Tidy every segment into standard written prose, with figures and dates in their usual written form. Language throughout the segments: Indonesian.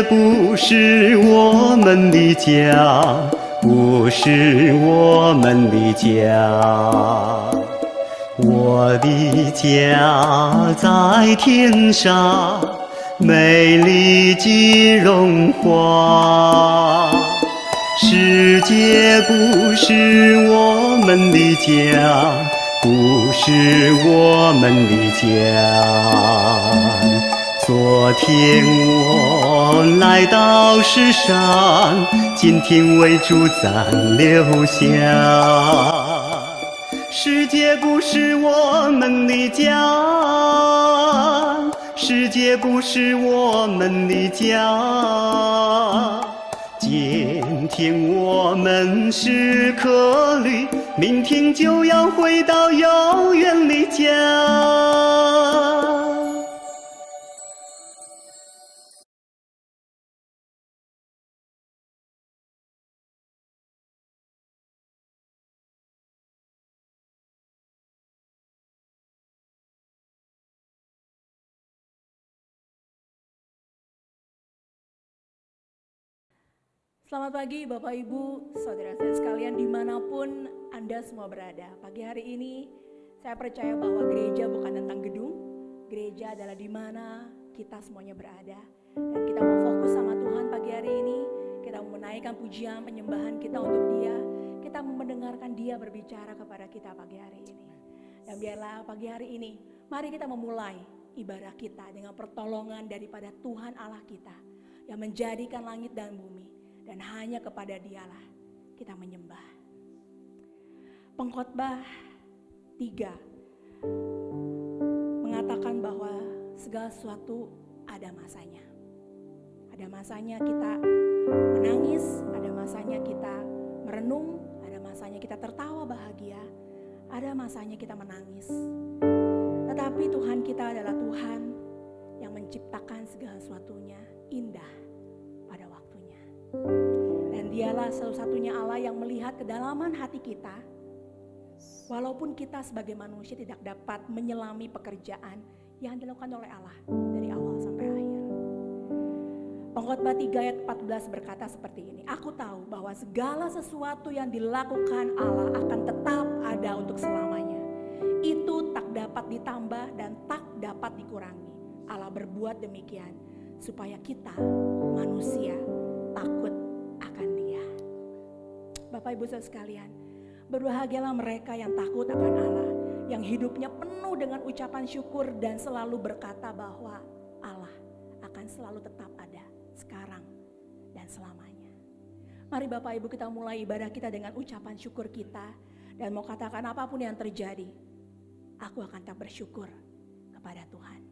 不是我们的家，不是我们的家。我的家在天上，美丽极荣华。世界不是我们的家，不是我们的家。昨天我来到世上，今天为主暂留下。世界不是我们的家，世界不是我们的家。今天我们是客旅，明天就要回到遥远的家。Selamat pagi Bapak Ibu, Saudara saya sekalian dimanapun Anda semua berada. Pagi hari ini saya percaya bahwa gereja bukan tentang gedung, gereja adalah di mana kita semuanya berada. Dan kita mau fokus sama Tuhan pagi hari ini, kita mau menaikkan pujian penyembahan kita untuk Dia, kita mau mendengarkan Dia berbicara kepada kita pagi hari ini. Dan biarlah pagi hari ini, mari kita memulai ibadah kita dengan pertolongan daripada Tuhan Allah kita yang menjadikan langit dan bumi. Dan hanya kepada Dialah kita menyembah. Pengkhotbah 3 mengatakan bahwa segala sesuatu ada masanya. Ada masanya kita menangis, ada masanya kita merenung, ada masanya kita tertawa bahagia, ada masanya kita menangis. Tetapi Tuhan kita adalah Tuhan yang menciptakan segala sesuatunya indah pada waktunya. Dan Dialah satu-satunya Allah yang melihat kedalaman hati kita. Walaupun kita sebagai manusia tidak dapat menyelami pekerjaan yang dilakukan oleh Allah dari awal sampai akhir. Pengkhotbah 3 ayat 14 berkata seperti ini. Aku tahu bahwa segala sesuatu yang dilakukan Allah akan tetap ada untuk selamanya. Itu tak dapat ditambah dan tak dapat dikurangi. Allah berbuat demikian supaya kita manusia takut akan Dia. Bapak Ibu saudara sekalian, berbahagialah mereka yang takut akan Allah, yang hidupnya penuh dengan ucapan syukur dan selalu berkata bahwa Allah akan selalu tetap ada sekarang dan selamanya. Mari Bapak Ibu kita mulai ibadah kita dengan ucapan syukur kita dan mau katakan apapun yang terjadi, aku akan tetap bersyukur kepada Tuhan.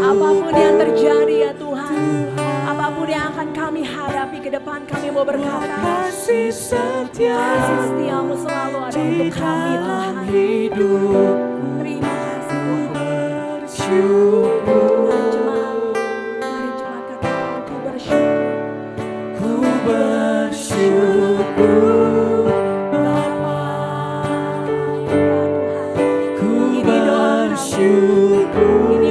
Apapun yang terjadi ya Tuhan, apapun yang akan kami hadapi ke depan, kami mau berkata, kasih setiamu selalu ada untuk kami Tuhan. Terima kasih Tuhan. Mari jemaat katakan, ku bersyukur. Ku bersyukur Bapa. Ini doa kami.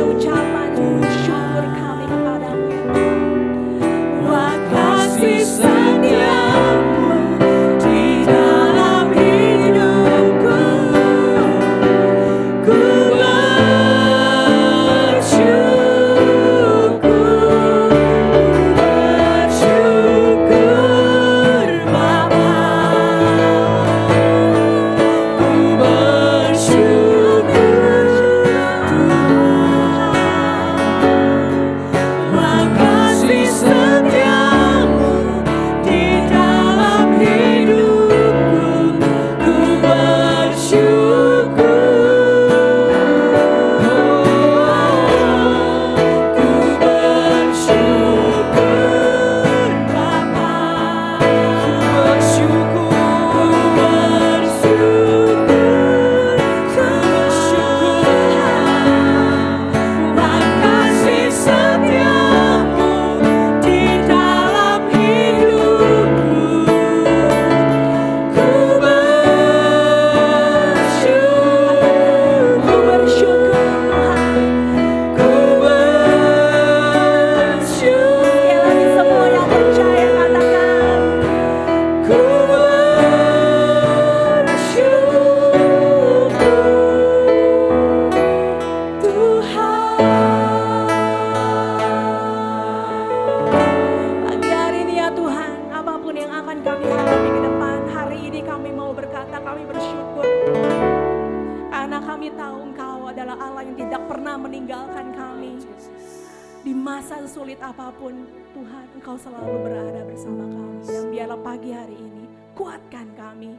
Di masa sulit apapun, Tuhan, Engkau selalu berada bersama kami. Dan biarlah pagi hari ini, kuatkan kami.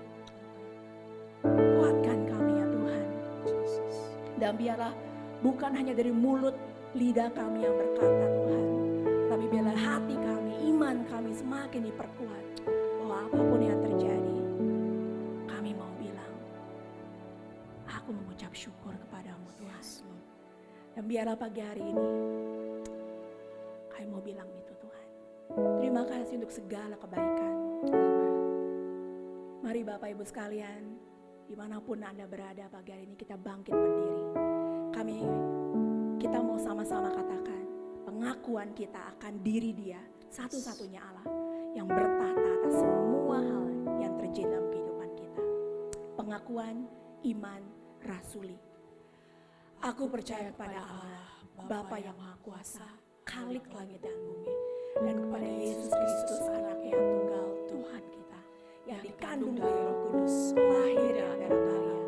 Kuatkan kami ya Tuhan. Dan biarlah bukan hanya dari mulut, lidah kami yang berkata Tuhan. Tapi biarlah hati kami, iman kami semakin diperkuat. Bahwa apapun yang terjadi, kami mau bilang, aku mengucap syukur kepadamu Tuhan. Dan biarlah pagi hari ini, kami mau bilang itu Tuhan. Terima kasih untuk segala kebaikan. Mari Bapak Ibu sekalian, dimanapun Anda berada pagi hari ini, kita bangkit berdiri. Kita mau sama-sama katakan pengakuan kita akan diri Dia, satu-satunya Allah yang bertata atas semua hal yang terjadi dalam kehidupan kita. Pengakuan iman rasuli. Aku percaya kepada Allah, Bapa yang Maha Kuasa, Khalik langit dan bumi, dan kepada Yesus Kristus anaknya yang tunggal Tuhan kita, yang dikandung dari Roh Kudus, lahir dari Maria,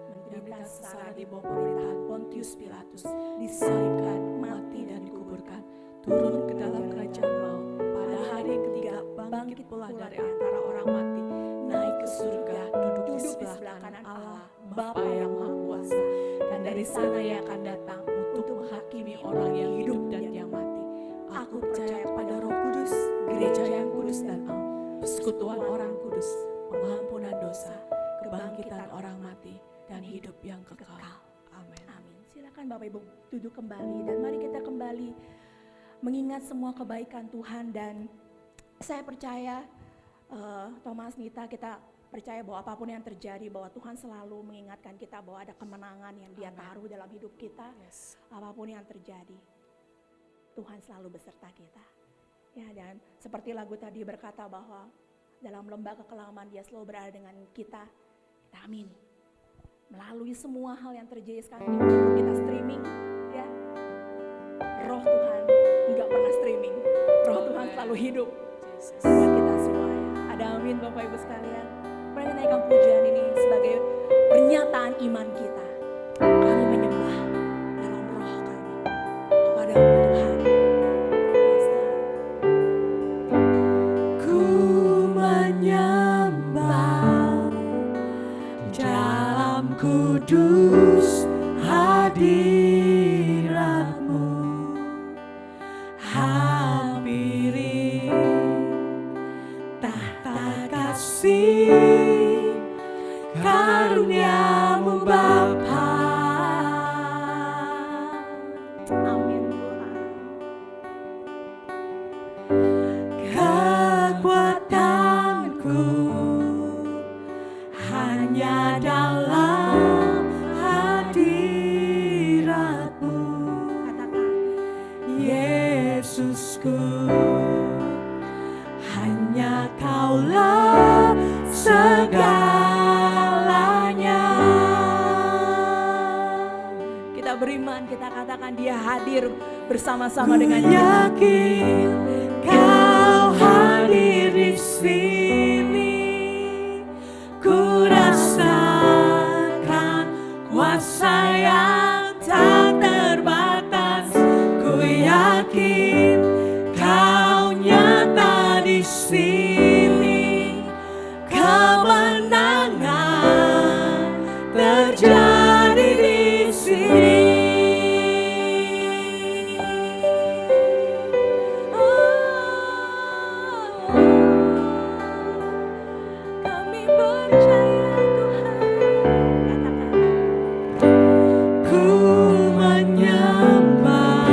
menderita secara di bawah pemerintahan Pontius Pilatus, disalibkan, mati dan dikuburkan, turun ke dalam kerajaan maut, pada hari ketiga bangkit pula dari antara orang mati, naik ke surga, duduk di sebelah kanan Allah, Bapa yang Maha Kuasa, dan dari sana Ia akan datang untuk menghakimi orang yang hidup dan yang mati. Aku percaya pada Roh Kudus, gereja yang kudus dan am, persekutuan orang kudus, pengampunan dosa, kebangkitan orang mati, dan hidup yang kekal. Amin. Amin. Silakan Bapak Ibu duduk kembali dan mari kita kembali mengingat semua kebaikan Tuhan. Dan saya percaya Thomas, Nita, kita percaya bahwa apapun yang terjadi, bahwa Tuhan selalu mengingatkan kita bahwa ada kemenangan yang Dia taruh dalam hidup kita. Apapun yang terjadi, Tuhan selalu beserta kita. Ya, dan seperti lagu tadi berkata bahwa dalam lembah kekelaman Dia selalu berada dengan kita. Kita amini. Melalui semua hal yang terjadi sekarang ini, kita streaming, ya. Roh Tuhan enggak pernah streaming. Roh Tuhan selalu hidup buat kita semuanya. Ada amin Bapak Ibu sekalian. Mari naikkan pujian ini sebagai pernyataan iman kita. Kami menyembah dalam roh kami kepada-Mu Tuhan. Ku menyembah dalam kudus hadirat-Mu, hampiri tahta kasih karunia-Mu Bapa. Amin Tuhan. Kekuatanku hanya dalam hadirat-Mu, Katakan, Yesusku. Hanya Kaulah segalanya. kita beriman, kita katakan Dia hadir bersama-sama dengan Ku kita. yakin Kau hadir di sini. Ku rasakan kuasa yang tak terbatas. Ku yakin Kau nyata di sini. Kemenangan terjadi di sini. Kami percaya Tuhan. Katakan, Ku menyembah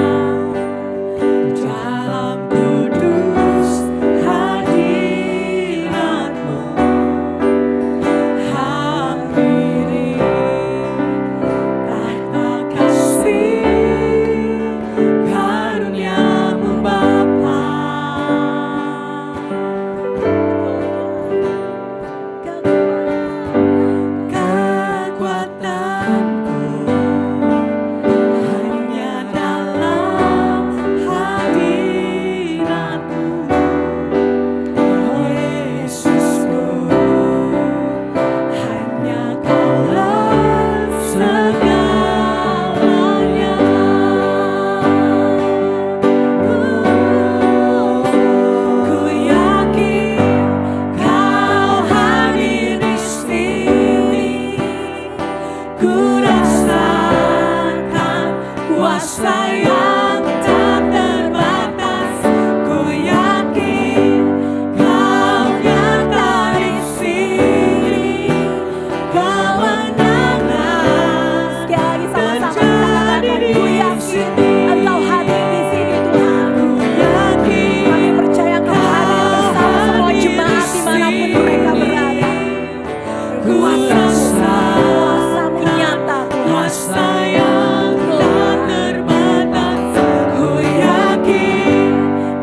yang tak terbatas, ku yakin Kau nyata di sini. Kemenangan Sekali lagi sama-sama kita terjadi katakan, di ku yakin sini. Engkau hadir di sini Tuhan. Ku yakin Kami percaya Engkau hadir bersama semua jemaat dimanapun mereka berada. Kuasa-Mu nyata Tuhan. kuasa yang tak terbatas, ku yakin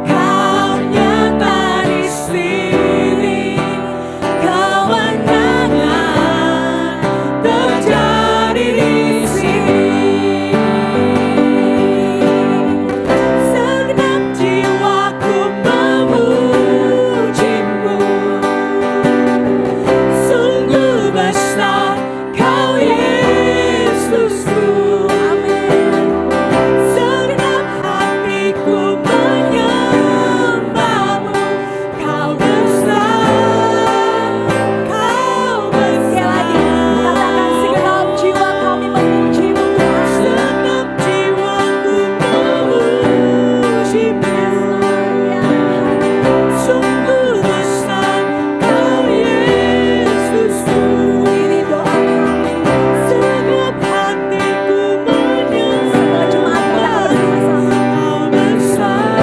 Kau nyata di sini. Kemenangan terjadi di sini. Segenap jiwaku memuji-Mu. Sungguh besar Kau Yesusku. Segenap hatiku menyembah-Mu. Kau besar, Kau besar. Katakan segenap jiwa kami memuji-Mu Tuhan. Segenap jiwaku memuji-Mu. Sungguh besar Kau Yesusku. Ini doa kami. Segenap hatiku Semua jemaat kita bersama-sama. Kau besar,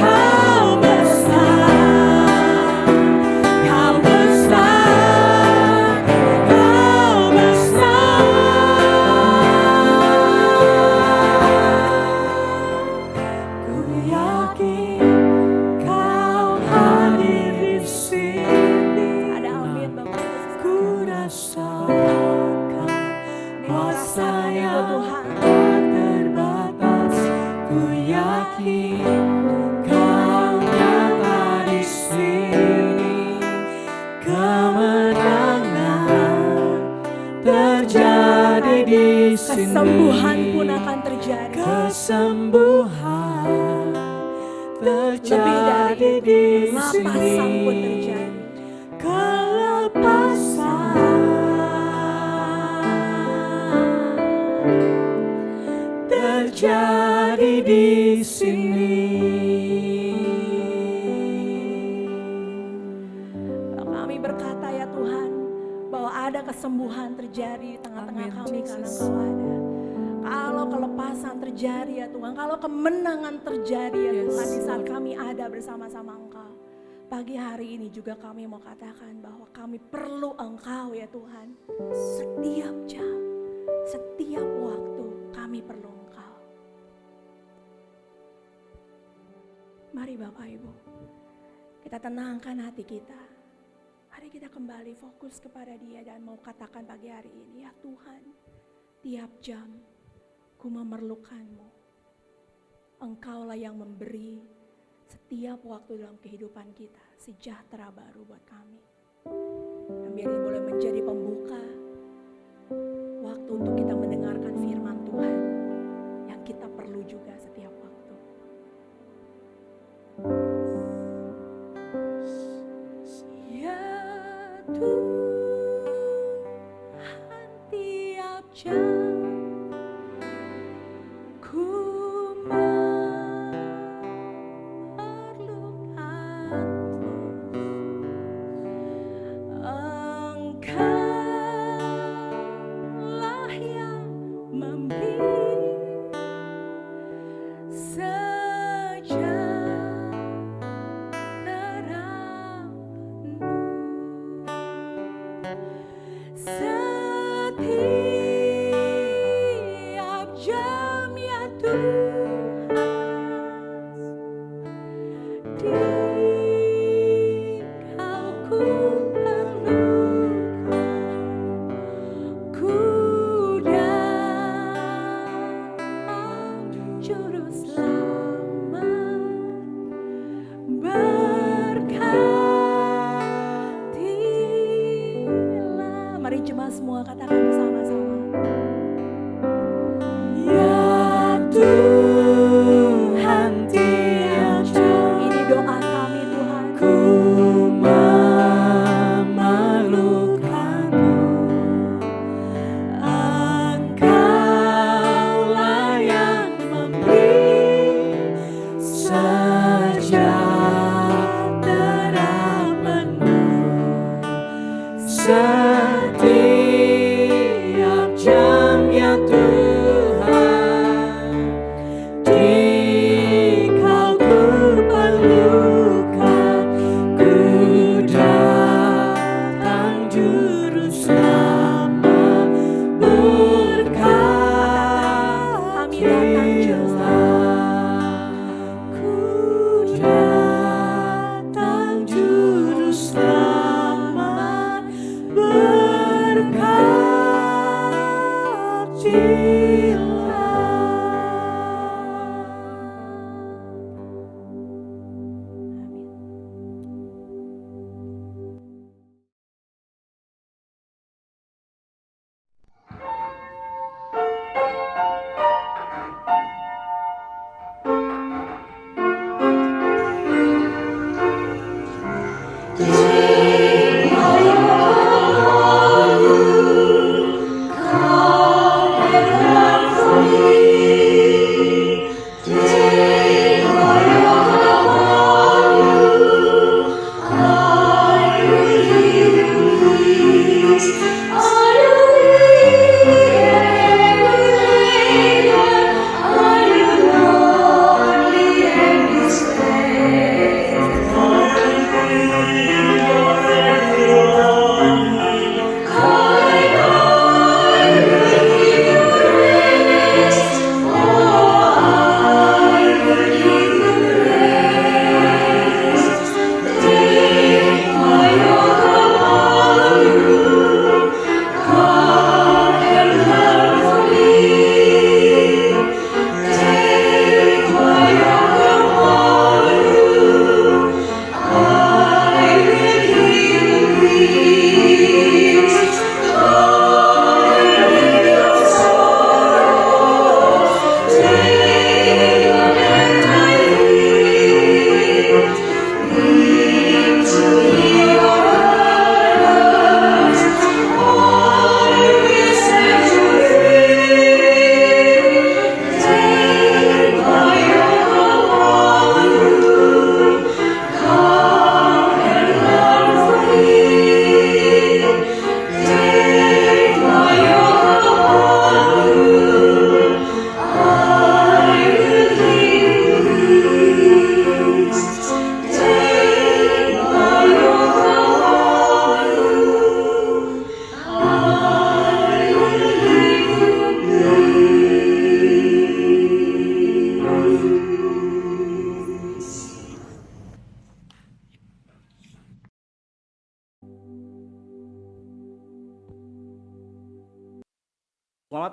Kau besar, Kau besar, Kau besar. Ku yakin Kau hadir di sini. Ada amin Bapak. Ku rasakan kuasa yang Tuhan. tak terbatas. Ku yakin Kau nyata di sini. Kemenangan terjadi di sini. Kesembuhan pun akan terjadi. Kesembuhan terjadi di Lapasan pun sini. terjadi. Kelepasan terjadi di sini. Kami berkata ya Tuhan, bahwa ada kesembuhan terjadi di tengah-tengah Amin, kami karena Jesus. Engkau ada. Kalau kelepasan terjadi ya Tuhan, kalau kemenangan terjadi ya Yes, Tuhan, di saat Lord. kami ada bersama-sama Engkau. Pagi hari ini juga kami mau katakan bahwa kami perlu Engkau ya Tuhan. Setiap jam, setiap waktu kami perlu Engkau. Mari Bapak Ibu, kita tenangkan hati kita. Mari kita kembali fokus kepada Dia dan mau katakan pagi hari ini, ya Tuhan, tiap jam ku memerlukan-Mu. Engkaulah yang memberi setiap waktu dalam kehidupan kita sejahtera baru buat kami. Dan biar ini boleh menjadi pembuka waktu untuk kita mendengarkan firman Tuhan yang kita perlu juga setiap waktu. Ya Tuhan, tiap jam ku Engkaulah yang memberi sejahtera setiap jam ya Tuhan. Dikau ku perlukan, ku dalam juru selamat berkatilah. Mari jemaat semua katakan bersama-sama. Ya Tuhan, tiap jam Ini doa kami Tuhan. ku memerlukan-Mu. Engkaulah yang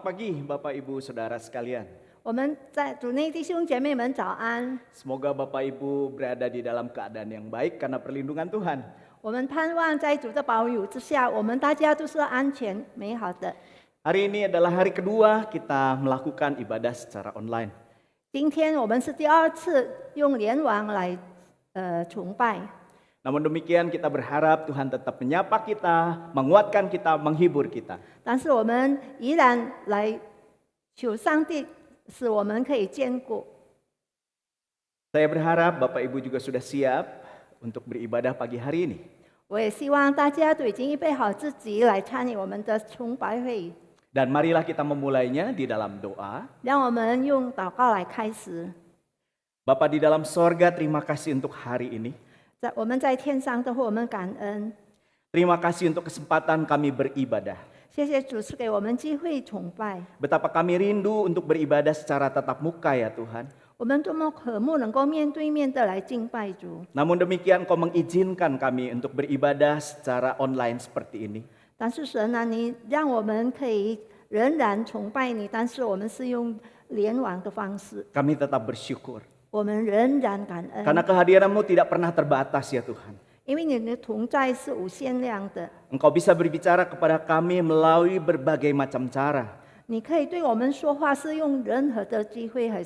pagi Bapak Ibu Saudara sekalian. 我们在主内弟兄姐妹们早安。 Semoga Bapak Ibu berada di dalam keadaan yang baik karena perlindungan Tuhan. 我们盼望在主的保佑之下，我们大家都是安全美好的。 Hari ini adalah hari kedua kita melakukan ibadah secara online. 今天我们是第二次用联网来崇拜， Namun demikian kita berharap Tuhan tetap menyapa kita, menguatkan kita, menghibur kita. 但是我们依然来求上帝使我们可以兼顾。 Saya berharap Bapak Ibu juga sudah siap untuk beribadah pagi hari ini. 我也希望大家都已经预备好自己来参与我们的崇拜会， Dan marilah kita memulainya di dalam doa. 让我们用祷告来开始。 Bapa di dalam sorga, terima kasih untuk hari ini. 我们在天上都为我们感恩， Terima kasih untuk kesempatan kami beribadah. 谢谢主赐给我们机会崇拜。 Betapa kami rindu untuk beribadah secara tatap muka ya Tuhan. 我们多么渴慕能够面对面的来敬拜主， Namun demikian Kau mengizinkan kami untuk beribadah secara online seperti ini. 但是神啊，你让我们可以仍然崇拜你，但是我们是用联网的方式， Kami tetap bersyukur. 我们仍然感恩， Karena kehadiran-Mu tidak pernah terbatas ya Tuhan. 因为你的同在是无限量的， Engkau bisa berbicara kepada kami melalui berbagai macam cara. 你可以对我们说话，是用任何的机会和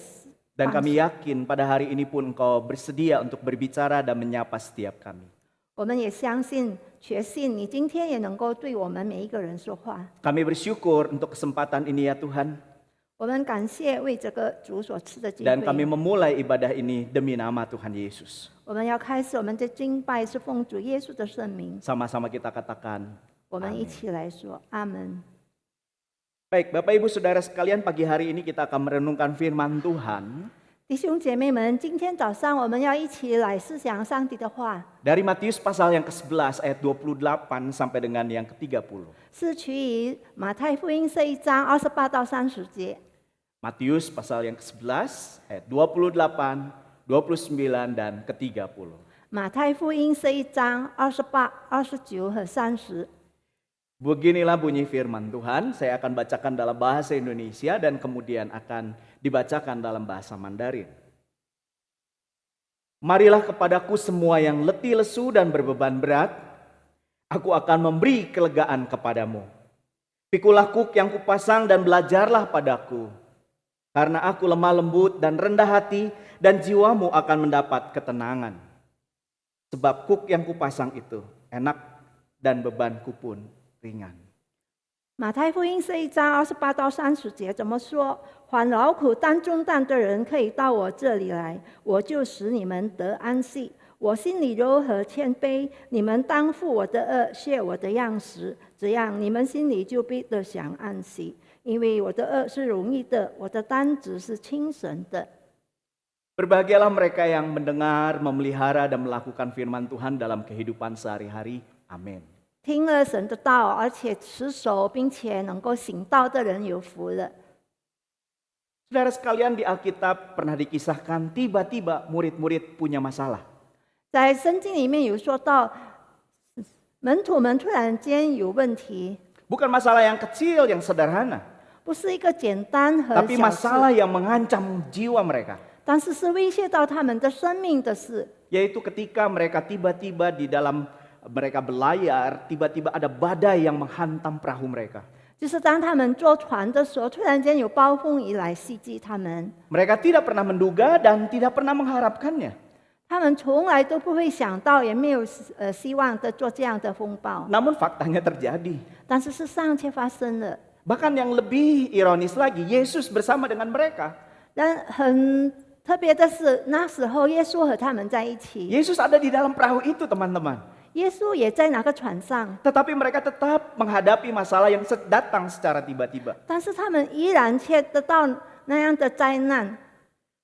Dan 方 kami 式。 yakin pada hari ini pun Engkau bersedia untuk berbicara dan menyapa setiap kami. 我们也相信、确信，你今天也能够对我们每一个人说话。 Kami bersyukur untuk kesempatan ini ya Tuhan. 我们感谢为这个主所赐的机 Dan kami 会。 memulai ibadah ini demi nama Tuhan Yesus. 我们要开始我们的敬拜，是奉主耶稣的圣名。 Sama-sama kita katakan. 我们一起来说阿门。 Baik, Bapak Ibu Saudara sekalian, pagi hari ini kita akan merenungkan firman Tuhan 弟兄姐妹们，今天早上我们要一起来思想上帝的话， dari Matius pasal yang ke-11 ayat 28 sampai dengan yang ke-30. 是取于马太福音这一章28到30节。 Matius pasal yang ke-11 ayat 28, 29 dan ke-30. 马太福音这一章28、29和30。 Beginilah bunyi firman Tuhan, saya akan bacakan dalam bahasa Indonesia dan kemudian akan dibacakan dalam bahasa Mandarin. Marilah kepadaku semua yang letih lesu dan berbeban berat, aku akan memberi kelegaan kepadamu. Pikulah kuk yang kupasang dan belajarlah padaku, karena aku lemah lembut dan rendah hati, dan jiwamu akan mendapat ketenangan. Sebab kuk yang kupasang itu enak dan bebanku pun ringan. 马太福音这一章28到30节怎么说？凡劳苦担重担的人，可以到我这里来，我就使你们得安息。我心里柔和谦卑，你们当负我的恶，学我的样式，这样你们心里就必得享安息。因为我的恶是容易的，我的担子是轻省的。 Berbahagialah mereka yang mendengar, memelihara dan melakukan firman Tuhan dalam kehidupan sehari-hari. Amin. 听了神的道，而且持守并且能够行道的人有福了。 Saudara sekalian, di Alkitab pernah dikisahkan tiba-tiba murid-murid punya masalah. 在圣经里面有说到，门徒们突然间有问题， Bukan masalah yang kecil, yang sederhana, 不是一个简单和 tapi 小 masalah 事， yang mengancam jiwa mereka. 但是是威胁到他们的生命的事。 Yaitu ketika mereka tiba-tiba di dalam mereka berlayar, tiba-tiba ada badai yang menghantam perahu mereka. 就是当他们坐船的时候，突然间有暴风雨来袭击他们， Mereka tidak pernah menduga dan tidak pernah mengharapkannya. 他们从来都不会想到，也没有希望的做这样的风暴， Namun faktanya terjadi. 但是事上却发生了。 Bahkan yang lebih ironis lagi, Yesus bersama dengan mereka. 但很特别的是，那时候耶稣和他们在一起， Yesus ada di dalam perahu itu, teman-teman. 耶稣也在那个船上， Tetapi mereka tetap menghadapi masalah yang datang secara tiba-tiba. 但是他们依然却得到那样的灾难。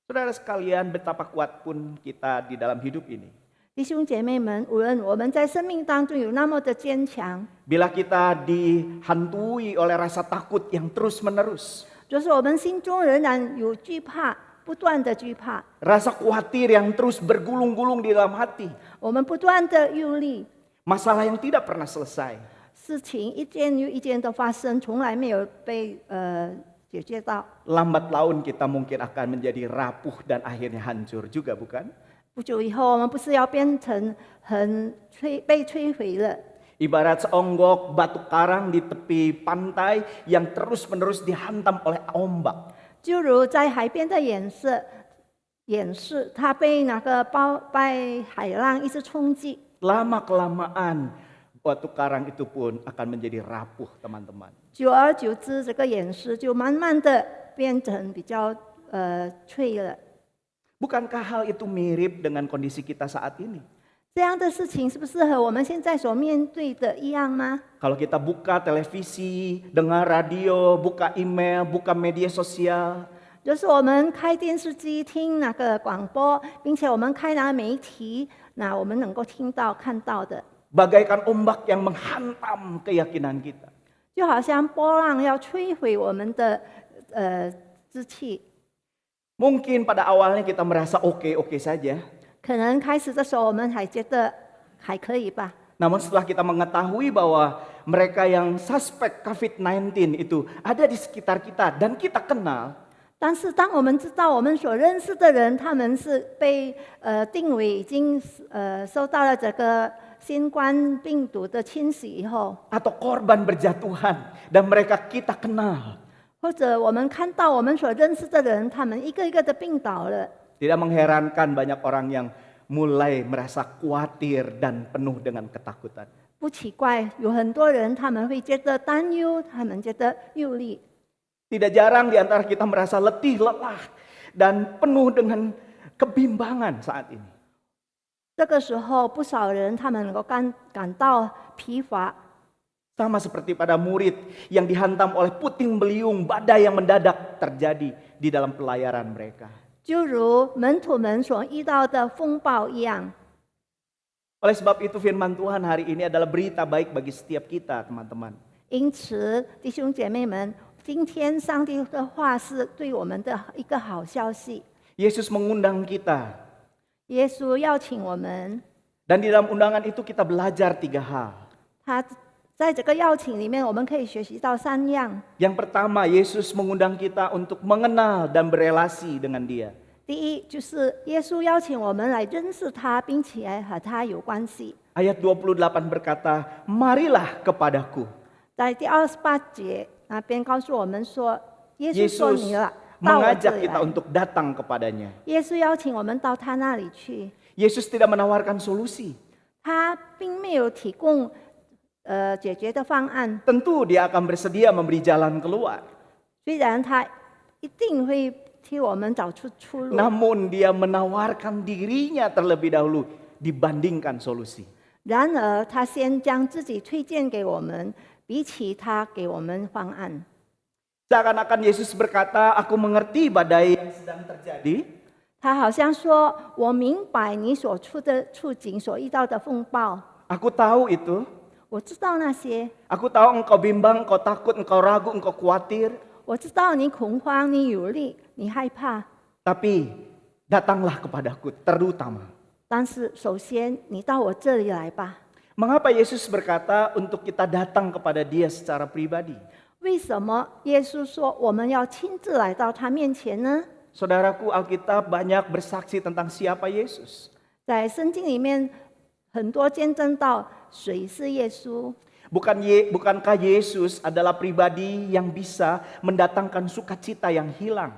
Saudara sekalian, betapa kuat pun kita di dalam hidup ini. 弟兄姐妹们，无论我们在生命当中有那么的坚强， Bila kita dihantui oleh rasa takut yang terus-menerus, 就是我们心中仍然有惧怕，不断的惧怕， rasa khawatir yang terus bergulung-gulung di dalam hati, 我们不断的忧虑， masalah yang tidak pernah selesai. 事情一件又一件的发生，从来没有被解决到。 lambat laun kita mungkin akan menjadi rapuh dan akhirnya hancur juga, bukan? 不久以后，我们不是要变成被摧毁了？ Ibarat seonggok batu karang di tepi pantai yang terus-menerus dihantam oleh ombak. 就如在海边的演示，它被被海浪一直冲击。 Lama-kelamaan batu karang itu pun akan menjadi rapuh, teman-teman. 久而久之，这个演示就慢慢的变成比较脆了。 Bukankah hal itu mirip dengan kondisi kita saat ini? 这样的事情是不是和我们现在所面对的一样吗？ Kalau kita buka televisi, dengar radio, buka email, buka media sosial, 就是我们开电视机听那个广播，并且我们开那个媒体，那我们能够听到看到的， bagaikan ombak yang menghantam keyakinan kita. 就好像波浪要摧毁我们的志气。 Mungkin pada awalnya kita merasa oke-oke saja. 可能开始的时候我们还觉得还可以吧， Namun setelah kita mengetahui bahwa mereka yang suspek COVID-19 itu ada di sekitar kita dan kita kenal, 但是当我们知道我们所认识的人，他们是被定为已经受到了这个新冠病毒的侵袭以后， atau korban berjatuhan dan mereka kita kenal, 或者我们看到我们所认识的人，他们一个一个的病倒了， tidak mengherankan banyak orang yang mulai merasa khawatir dan penuh dengan ketakutan. 不奇怪，有很多人他们会觉得担忧，他们觉得忧虑。 Tidak jarang di antara kita merasa letih, lelah, dan penuh dengan kebimbangan saat ini. 这个时候，不少人他们能够感到疲乏， Sama seperti pada murid yang dihantam oleh puting beliung badai yang mendadak terjadi di dalam pelayaran mereka. 就如门徒们所遇到的风暴一样。 Oleh sebab itu firman Tuhan hari ini adalah berita baik bagi setiap kita, teman-teman. 因此，弟兄姐妹们，今天上帝的话是对我们的一个好消息。 Yesus mengundang kita, 耶稣邀请我们， dan di dalam undangan itu kita belajar 3 hal. 他在这个邀请里面，我们可以学习到3样。 Yang pertama, Yesus mengundang kita untuk mengenal dan berelasi dengan Dia. 第一，就是耶稣邀请我们来认识他，并且和他有关系。 Ayat 28 berkata, "Marilah kepadaku." 在第28节那边告诉我们说，耶稣说 Yesus 你了，到我这 mengajak 里 kita 来。 untuk datang kepadanya. 耶稣邀请我们到他那里去， Yesus tidak menawarkan solusi. 他并没有提供解决的方案， Tentu Dia akan bersedia memberi jalan keluar. 虽然他一定会替我们找出出路， Namun Dia menawarkan dirinya terlebih dahulu dibandingkan solusi. 然而他先将自己推荐给我们，比起他给我们方案。 Seakan-akan Yesus berkata, "Aku mengerti badai yang sedang terjadi, 他好像说：“我明白你所处的处境，所遇到的风暴， aku tahu itu. 我知道那些， Aku tahu engkau bimbang, engkau takut, engkau ragu, engkau khawatir. 我知道你恐慌，你有虑，你害怕。 Tapi datanglah kepadaku terutama." 但是首先，你到我这里来吧。 Mengapa Yesus berkata untuk kita datang kepada Dia secara pribadi? 为什么耶稣说我们要亲自来到他面前呢？ Saudaraku, Alkitab banyak bersaksi tentang siapa Yesus. 在圣经里面，很多见证到谁是耶稣。 Bukankah Yesus adalah pribadi yang bisa mendatangkan sukacita yang hilang?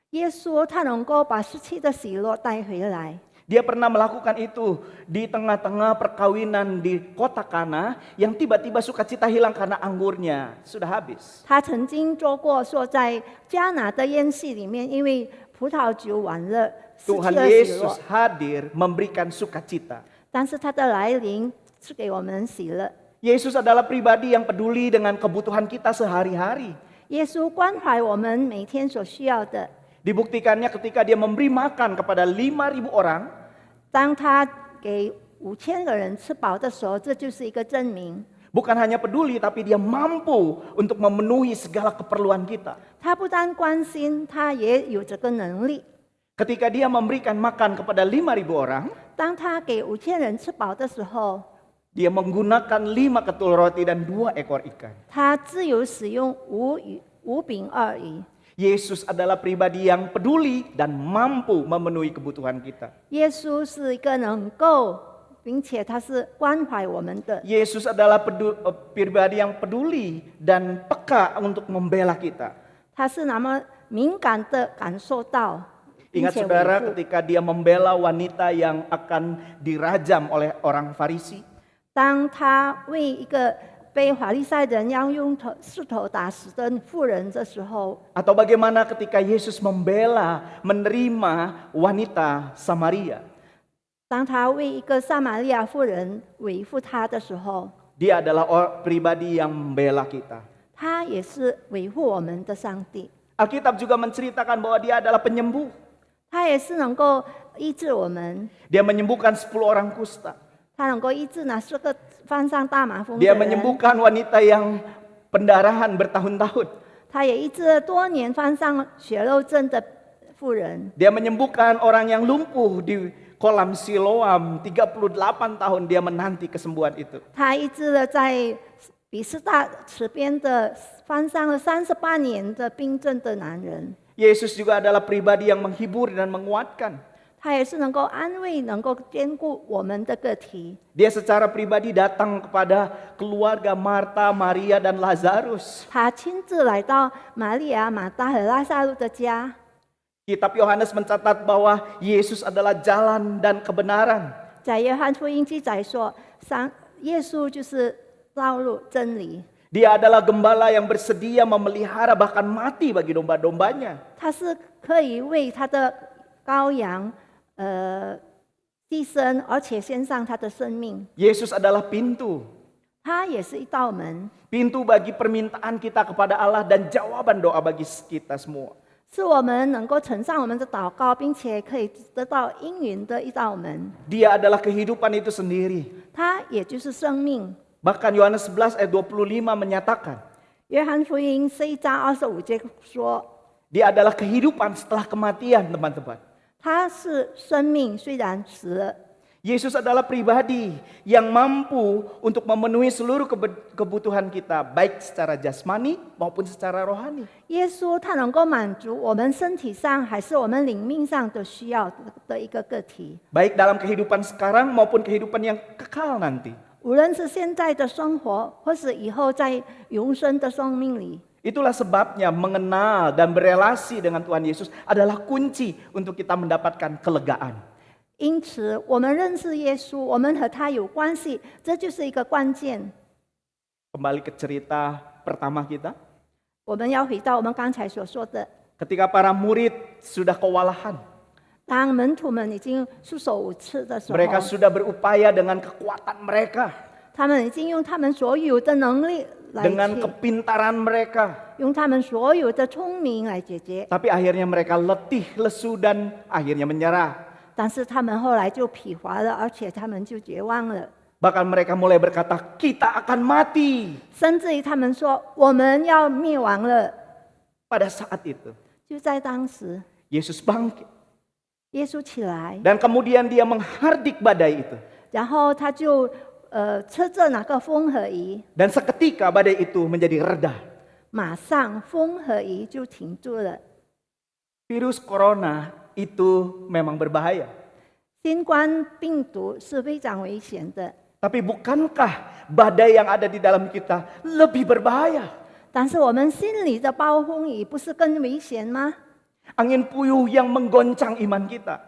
耶稣他能够把失去的喜乐带回来。 Dia pernah melakukan itu di tengah-tengah perkawinan di kota Kana yang tiba-tiba sukacita hilang karena anggurnya sudah habis. 他曾经做过，说在迦拿的宴席里面，因为葡萄酒完了，失去 Tuhan 了喜乐 Yesus。hadir memberikan sukacita. 但是他的来临是给我们喜乐。 Yesus adalah pribadi yang peduli dengan kebutuhan kita sehari-hari. 耶稣关怀我们每天所需要的。 Dibuktikannya ketika Dia memberi makan kepada 5.000 orang. 当他给5000个人吃饱的时候，这就是一个证明。 Bukan hanya peduli, tapi Dia mampu untuk memenuhi segala keperluan kita. 他不但关心，他也有这个能力。 Ketika Dia memberikan makan kepada 5.000 orang, 当他给5000人吃饱的时候， Dia menggunakan 5 ketul roti dan 2 ekor ikan. 他自由使用五饼二鱼。 Yesus adalah pribadi yang peduli dan mampu memenuhi kebutuhan kita. 耶稣是一个能够，并且他是关怀我们的。 Yesus adalah pribadi yang peduli dan peka untuk membela kita. 他是那么敏感的感受到，并 Ingat 且 saudara 维护。 ketika dia membela wanita yang akan dirajam oleh orang Farisi. 当他为一个被法利赛人要用石头打死的妇人的时候， Atau bagaimana ketika Yesus membela, menerima wanita Samaria. 当他为一个撒玛利亚妇人维护她的时候， Dia adalah pribadi yang membela kita. 他也是维护我们的上帝， Alkitab juga menceritakan bahwa dia adalah penyembuh. 他也是能够医治我们， Dia menyembuhkan 10 orang kusta. 他能够医治那4个犯上大麻风的 Dia 人， menyembuhkan wanita yang pendarahan bertahun-tahun. 他也医治了多年犯上血肉症的妇人， Dia menyembuhkan orang yang lumpuh di kolam Siloam 38 tahun dia menanti kesembuhan itu. 他医治了在比斯大池边的犯上了38年的病症的男人。 Yesus juga adalah pribadi yang menghibur dan menguatkan. 他也是能够安慰、能够兼顾我们的个体。 Dia secara pribadi datang kepada keluarga Marta, Maria, dan Lazarus. 他亲自来到玛利亚、马大和拉萨路的家。 Kitab Yohanes mencatat bahwa Yesus adalah jalan dan kebenaran. 在约翰福音记载说，耶稣就是道路、真理。 Dia adalah gembala yang bersedia memelihara bahkan mati bagi domba-dombanya. 他是可以为他的羔羊牺牲，而且献上他的生命。 Yesus adalah pintu. 他也是一道门， Pintu bagi permintaan kita kepada Allah dan jawaban doa bagi kita semua. 是我们能够呈上我们的祷告，并且可以得到应允的一道门。 Dia adalah kehidupan itu sendiri. 他也就是生命。 Bahkan Yohanes 11 ayat 25 menyatakan, 约翰福音11章25节说， dia adalah kehidupan setelah kematian, teman-teman. 他是生命，虽然死了。 Yesus adalah pribadi yang mampu untuk memenuhi seluruh kebutuhan kita, baik secara jasmani maupun secara rohani. 耶稣他能够满足我们身体上还是我们灵命上的需要的一个个体， Baik dalam kehidupan sekarang maupun kehidupan yang kekal nanti. 无论是现在的生活，或是以后在永生的生命里。 Itulah sebabnya mengenal dan berelasi dengan Tuhan Yesus adalah kunci untuk kita mendapatkan kelegaan. 因此，我们认识耶稣，我们和他有关系，这就是一个关键。 Kembali ke cerita pertama kita. 我们要回到我们刚才所说的， Ketika para murid sudah kewalahan, 当门徒们已经束手无策的时候， mereka sudah berupaya dengan kekuatan mereka, 他们已经用他们所有的能力来 dengan 去 kepintaran mereka. 用他们所有的聪明来解决， Tapi akhirnya mereka letih, lesu, dan akhirnya menyerah. 但是他们后来就疲乏了，而且他们就绝望了， Bahkan mereka mulai berkata, kita akan mati. 甚至于他们说我们要灭亡了。 Pada saat itu, 就在当时， Yesus bangkit. 耶稣起来， Dan kemudian dia menghardik badai itu. 然后他就车着那个风和雨， Dan seketika badai itu menjadi reda. 马上风和雨就停住了。 Virus corona itu memang berbahaya. 新冠病毒是非常危险的， Tapi bukankah badai yang ada di dalam kita lebih berbahaya? 但是我们心里的暴风雨不是更危险吗？ Angin puyuh yang menggoncang iman kita.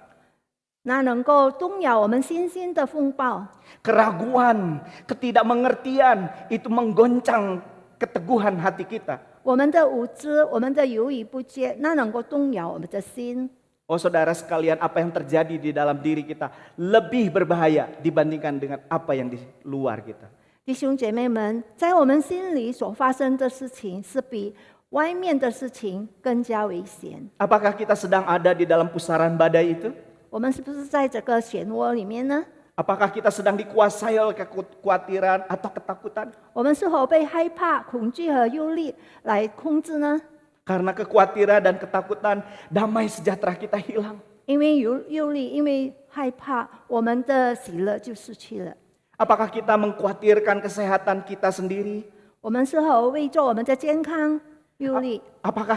那能够动摇我们信心的风暴， Keraguan, ketidakmengertian itu menggoncang keteguhan hati kita. 我们的无知，我们的犹豫不决，那能够动摇我们的心。 Oh saudara sekalian, apa yang terjadi di dalam diri kita lebih berbahaya dibandingkan dengan apa yang di luar kita. 弟兄姐妹们，在我们心里所发生的事情，是比外面的事情更加危险。 Apakah kita sedang ada di dalam pusaran badai itu? 我们是不是在这个漩涡里面呢？ Apakah kita sedang dikuasai oleh kekhawatiran atau ketakutan? 我们是否被害怕、恐惧和忧虑来控制呢？ Karena kekhawatiran dan ketakutan, damai sejahtera kita hilang. 因为忧虑，因为害怕，我们的喜乐就失去了。Apakah kita mengkhawatirkan kesehatan kita sendiri? 我们是否为着我们的健康忧虑？ Apakah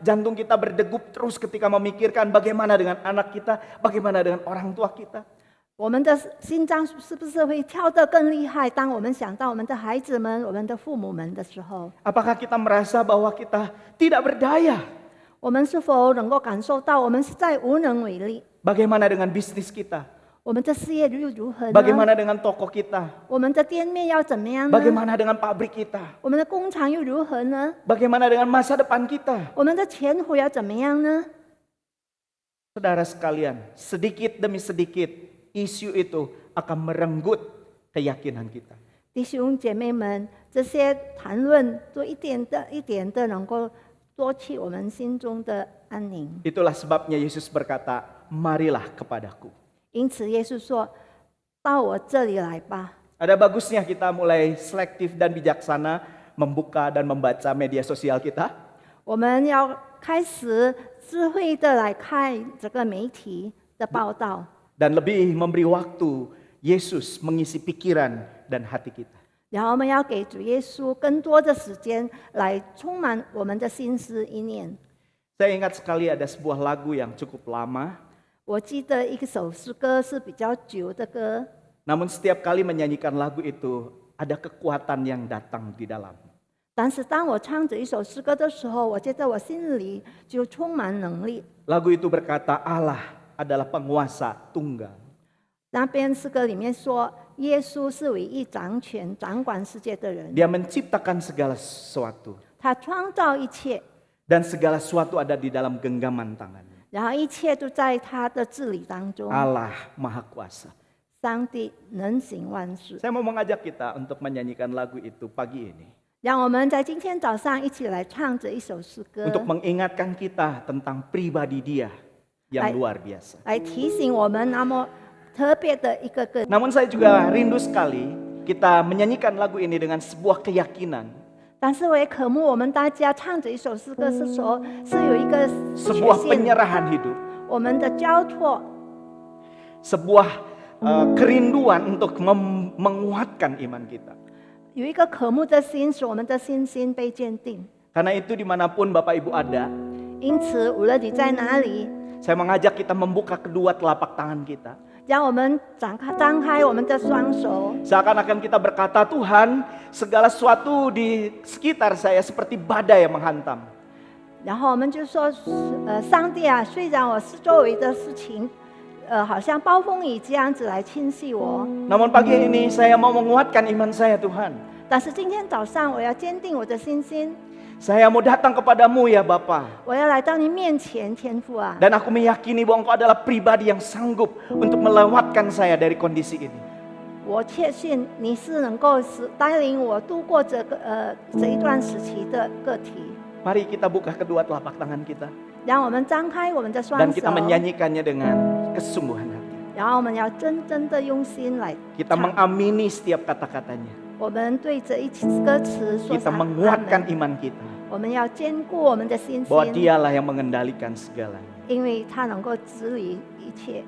jantung kita berdegup terus ketika memikirkan bagaimana dengan anak kita, bagaimana dengan orang tua kita? 我们的心脏是不是会跳得更厉害？当我们想到我们的孩子们、我们的父母们的时候， Apakah kita merasa bahwa kita tidak berdaya? 我们是否能够感受到我们实在无能为力？ Bagaimana dengan bisnis kita? 我们的事业又如何呢？ Bagaimana dengan toko kita? 我们的店面要怎么样呢？ Bagaimana dengan pabrik kita? 我们的工厂又如何呢？ Bagaimana dengan masa depan kita? 我们的前途要怎么样呢？ Saudara sekalian, sedikit demi sedikit isu itu akan merenggut keyakinan kita. 弟兄姐妹们，这些谈论都一点的能够夺去我们心中的安宁。 Itulah sebabnya Yesus berkata, marilah kepadaku. 因此，耶稣说：“到我这里来吧。” Ada bagusnya kita mulai selektif dan bijaksana membuka dan membaca media sosial kita. 我们要开始智慧的来看这个媒体的报道， Dan lebih memberi waktu Yesus mengisi pikiran dan hati kita. 然后我们要给主耶稣更多的时间来充满我们的心思意念。 Saya ingat sekali ada sebuah lagu yang cukup lama. 我记得一首诗歌是比较久的歌， Namun setiap kali menyanyikan lagu itu ada kekuatan yang datang di dalam. 但是当我唱着一首诗歌的时候，我觉得我心里就充满能力。 Lagu itu berkata Allah adalah penguasa tunggal. 那边诗歌里面说，耶稣是唯一掌权、掌管世界的人， Dia menciptakan segala sesuatu. 他创造一切， Dan segala sesuatu ada di dalam genggaman tangannya. 然后一切都在他的治理当中。 Allah Maha Kuasa. 上帝能行万事。 Saya mau mengajak kita untuk menyanyikan lagu itu pagi ini. 让我们在今天早上一起来唱这一首诗歌， Untuk mengingatkan kita tentang pribadi Dia yang luar biasa. 来提醒我们那么特别的一个个。 Namun saya juga rindu sekali kita menyanyikan lagu ini dengan sebuah keyakinan. 但是我也渴慕我们大家唱这一首诗歌的时候，是有一个 Sebuah 确信， penyerahan hidup. 我们的交托， Sebuah kerinduan untuk menguatkan iman kita. 有一个渴慕的心，使我们的信心被坚定。 Karena itu dimanapun Bapak Ibu ada, 因此，无论你在哪里， saya mengajak kita membuka kedua telapak tangan kita. 让我们张开我们的双手， Seakan-akan kita berkata, Tuhan, segala sesuatu di sekitar saya seperti badai yang menghantam. 然后我们就说，上帝啊，虽然我四周围的事情，好像暴风雨这样子来侵袭我， Namun pagi ini saya mau menguatkan iman saya, Tuhan. 但是今天早上我要坚定我的信心， Saya mau datang kepadamu ya Bapa. 我要来到你面前，天父啊！ Dan aku meyakini bahwa Engkau adalah pribadi yang sanggup untuk melewatkan saya dari kondisi ini. 我确信你是能够带领我度过这一段时期的个体。 Mari kita buka kedua telapak tangan kita. 让我们张开我们的双 Dan 手， kita menyanyikannya dengan kesungguhan hati. 然后我们要真正的用心来 Kita 唱。 mengamini setiap kata-katanya. 我们对这一歌词说 Kita 上阿 menguatkan 门。 iman kita. 我们要坚固我们的信 Bahwa 心， Dialah yang mengendalikan segalanya. 因为他能够治理一切。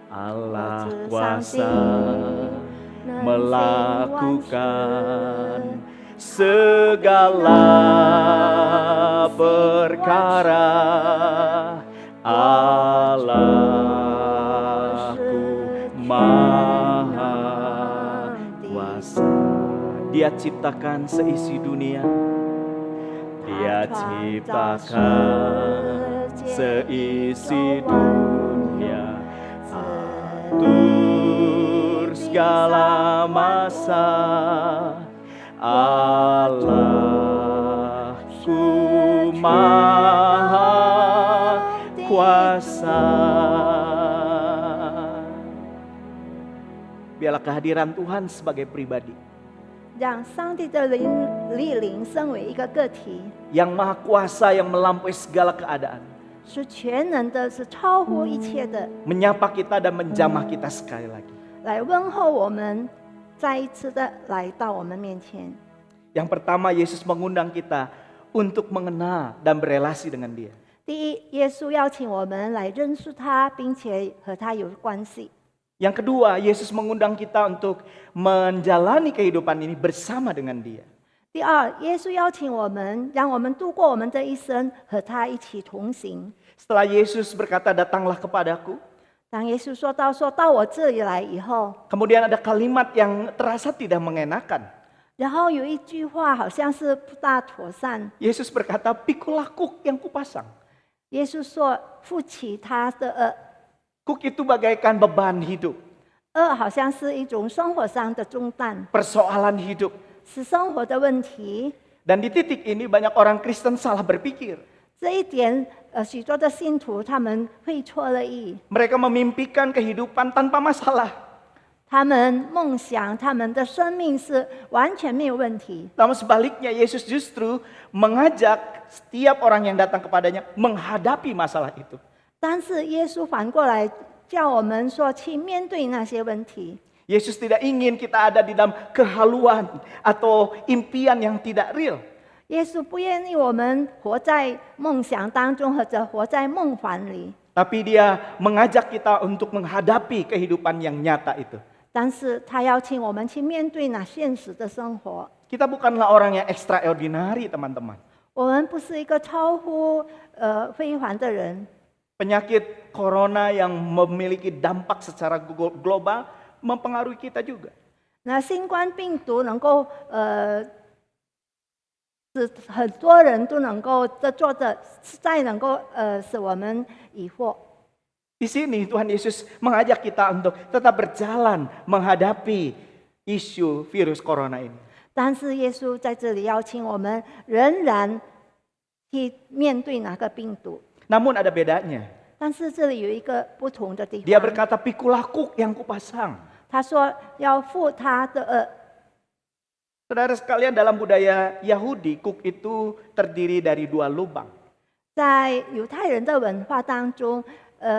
Allah 我知 kuasa 上帝能行万事 melakukan segala perkara. Allahku Maha Kuasa. Dia ciptakan seisi dunia. Dia ciptakan seisi dunia. Atur segala masa. Allahku Maha Kuasa. Biarlah kehadiran Tuhan sebagai pribadi 让上帝的灵升为一个个体， yang maha kuasa yang melampaui segala keadaan, 是全能的，是超乎一切的， menyapa kita dan menjamah kita sekali lagi. 来问候我们，再一次的来到我们面前。 Yang pertama, Yesus mengundang kita untuk mengenal dan berelasi dengan Dia. 第一，耶稣邀请我们来认识他，并且和他有关系。Yang kedua, Yesus mengundang kita untuk menjalani kehidupan ini bersama dengan Dia. 第二，耶稣邀请我们，让我们度过我们这一生，和他一起同行。 Setelah Yesus berkata, "Datanglah kepadaku." 当耶稣说到我这里来以后， Kemudian ada kalimat yang terasa tidak mengenakan. 然后有一句话好像是不大妥善。 Yesus berkata, "Pikulah kuk yang kupasang." 耶稣说：“负起他的恶。 Kuk itu bagaikan beban hidup, 恶好像是一种生活上的重担， persoalan hidup. 是生活的问题。 Dan di titik ini banyak orang Kristen salah berpikir. 这一点，许多的信徒他们会错了意， Mereka memimpikan kehidupan tanpa masalah. 他们梦想他们的生命是完全没有问题。 Namun sebaliknya Yesus justru mengajak setiap orang yang datang kepadanya menghadapi masalah itu. 但是耶稣反过来叫我们说去面对那些问题。 Yesus tidak ingin kita ada di dalam kehaluan atau impian yang tidak real. 耶稣不愿意我们活在梦想当中，或者活在梦幻里。 Tapi Dia mengajak kita untuk menghadapi kehidupan yang nyata itu. 但是他邀请我们去面对那现实的生活。 Kita bukanlah orang yang extraordinary, teman-teman. 我们不是一个超乎辉煌的人。 Penyakit corona yang memiliki dampak secara global mempengaruhi kita juga. 那新冠病毒能够使很多人都能够做的，实在能够使我们疑惑。 Di sini Tuhan Yesus mengajak kita untuk tetap berjalan menghadapi isu virus corona ini. 但是耶稣在这里邀请我们，仍然去面对那个病毒。 Namun ada bedanya. 但是这里有一个不同的地 Dia 方， berkata, "Pikulah kuk yang kupasang." 他说要负他的恶。 Saudara sekalian, dalam budaya Yahudi, kuk itu terdiri dari 2 lubang. 在犹太人的文化当中，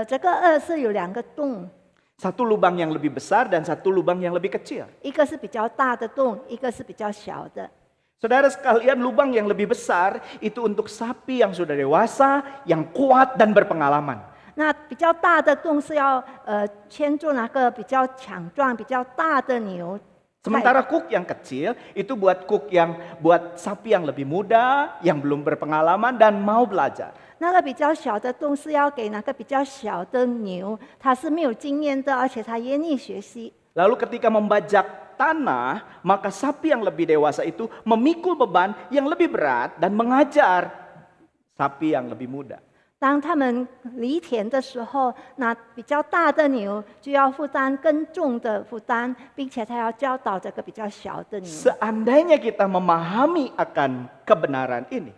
这个恶是有2个洞， Satu lubang yang lebih besar dan satu lubang yang lebih kecil. 一个是比较大的洞，一个是比较小的。 Saudara sekalian, lubang yang lebih besar itu untuk sapi yang sudah dewasa, yang kuat dan berpengalaman. 那比较大的洞是要牵住那个比较强壮、比较大的牛。 Sementara kuk yang kecil itu buat sapi yang lebih muda, yang belum berpengalaman dan mau belajar. 那个比较小的洞是要给那个比较小的牛，它是没有经验的，而且它愿意学习。 Lalu ketika membajak tanah, maka sapi yang lebih dewasa itu memikul beban yang lebih berat dan mengajar sapi yang lebih muda. 当他们犁田的时候，那比较大的牛就要负担更重的负担，并且他要教导这个比较小的牛。 Seandainya kita memahami akan kebenaran ini,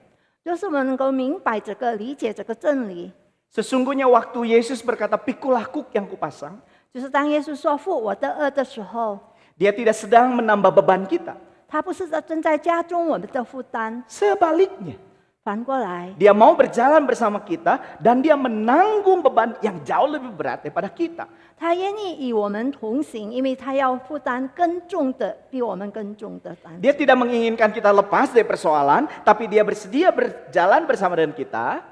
就是我们能够明白这个、理解这个真理， sesungguhnya waktu Yesus berkata, "Pikulah kuk yang kupasang," 就是当耶稣说负我的恶的时候， Dia tidak sedang menambah beban kita. 他不是正在加重我们的负担， Sebaliknya, 反过来， Dia mau berjalan bersama kita dan Dia menanggung beban yang jauh lebih berat daripada kita. 他愿意与我们同行，因为他要负担更重的、比我们更重的担子。 Dia tidak menginginkan kita lepas dari persoalan, tapi Dia bersedia berjalan bersama dengan kita.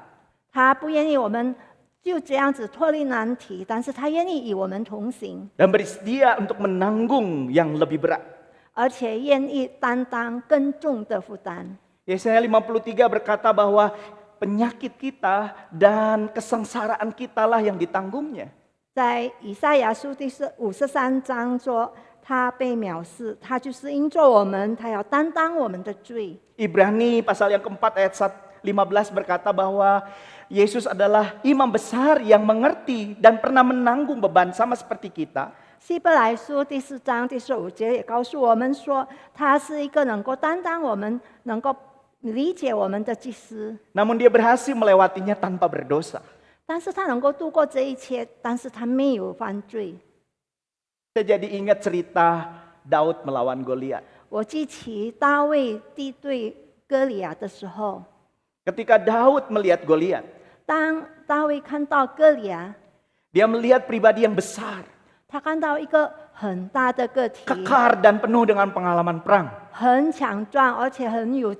他不愿意我们就这样子脱离难题，但是他愿意与我们同行， Dan bersedia untuk menanggung yang lebih berat. 而且愿意担当更重的负担。 Yesaya 53 berkata bahwa penyakit kita dan kesengsaraan kitalah yang ditanggungnya. 在以赛亚书第53章说，他被藐视，他就是因着我们，他要担当我们的罪。 Ibrani pasal yang keempat ayat 15 berkata bahwa Yesus adalah imam besar yang mengerti dan pernah menanggung beban sama seperti kita. 希伯来书第4章第15节也告诉我们说，他是一个能够担当我们、能够理解我们的祭司。 Namun dia berhasil melewatinya tanpa berdosa. 但是他能够度过这一切，但是他没有犯罪。 Saya jadi ingat cerita Daud melawan Goliat. 我记起大卫敌对歌利亚的时候， Ketika Daud melihat Goliat, 当大卫看到歌利亚， dia melihat pribadi yang besar, 他看到一个很大的个体， kekar dan penuh dengan pengalaman perang. 很强壮，而且很有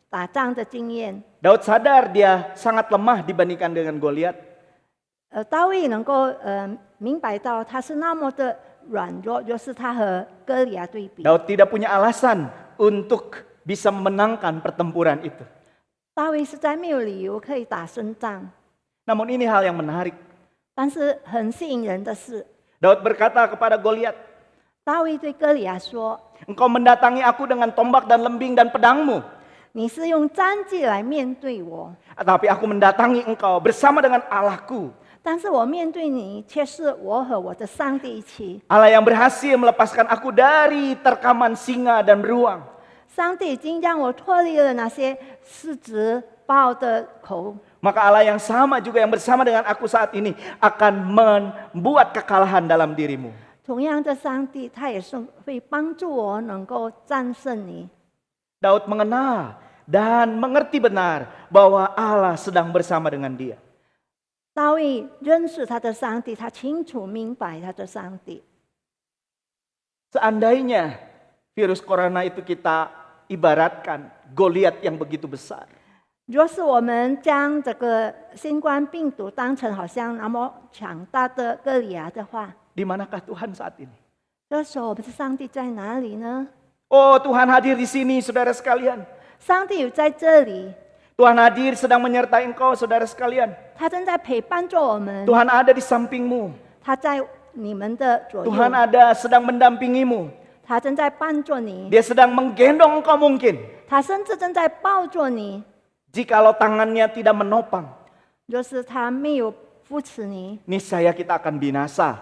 打仗的经验。 Daud sadar dia sangat lemah dibandingkan dengan Goliat. 大卫能够明白到他是那么的软弱，就是他和歌利亚对比。 Daud tidak punya alasan untuk bisa memenangkan pertempuran itu. 大卫实在没有理由可以打胜仗， Namun ini hal yang menarik. 但是很吸引人的是， Daud berkata kepada Goliat, 大卫对歌利亚说 engkau mendatangi aku dengan tombak dan lembing dan pedangmu. 你是用战绩来面对我， Tapi aku mendatangi engkau bersama dengan Allahku. 但是我面对你却是我和我的上帝一起。 Allah yang berhasil melepaskan aku dari terkaman singa dan beruang. 上帝已经让我脱离了那些狮子豹的口， Maka Allah yang sama juga yang bersama dengan aku saat ini akan membuat kekalahan dalam dirimu. 同样的上帝他也是会帮助我能够战胜你。 Daud mengenal dan mengerti benar bahwa Allah sedang bersama dengan dia. 大卫认识他的上帝，他清楚明白他的上帝。 Seandainya virus corona itu kita ibaratkan Goliat yang begitu besar. 若是我们将这个新冠病毒当成好像那么强大的歌利亚的话， Di manakah Tuhan saat ini? 这时候我们的上帝在哪里呢？ Oh, Tuhan hadir di sini, saudara sekalian. 上帝有在这里， Tuhan hadir sedang menyertai engkau, saudara sekalian. 他正在陪伴着我们， Tuhan ada di sampingmu. 他在你们的左 Tuhan 右， ada sedang mendampingimu. 他正在帮助你， Dia sedang menggendong engkau mungkin. 他甚至正在抱着你。 Jikalau tangannya tidak menopang, 若是他没有扶持你， niscaya kita akan binasa.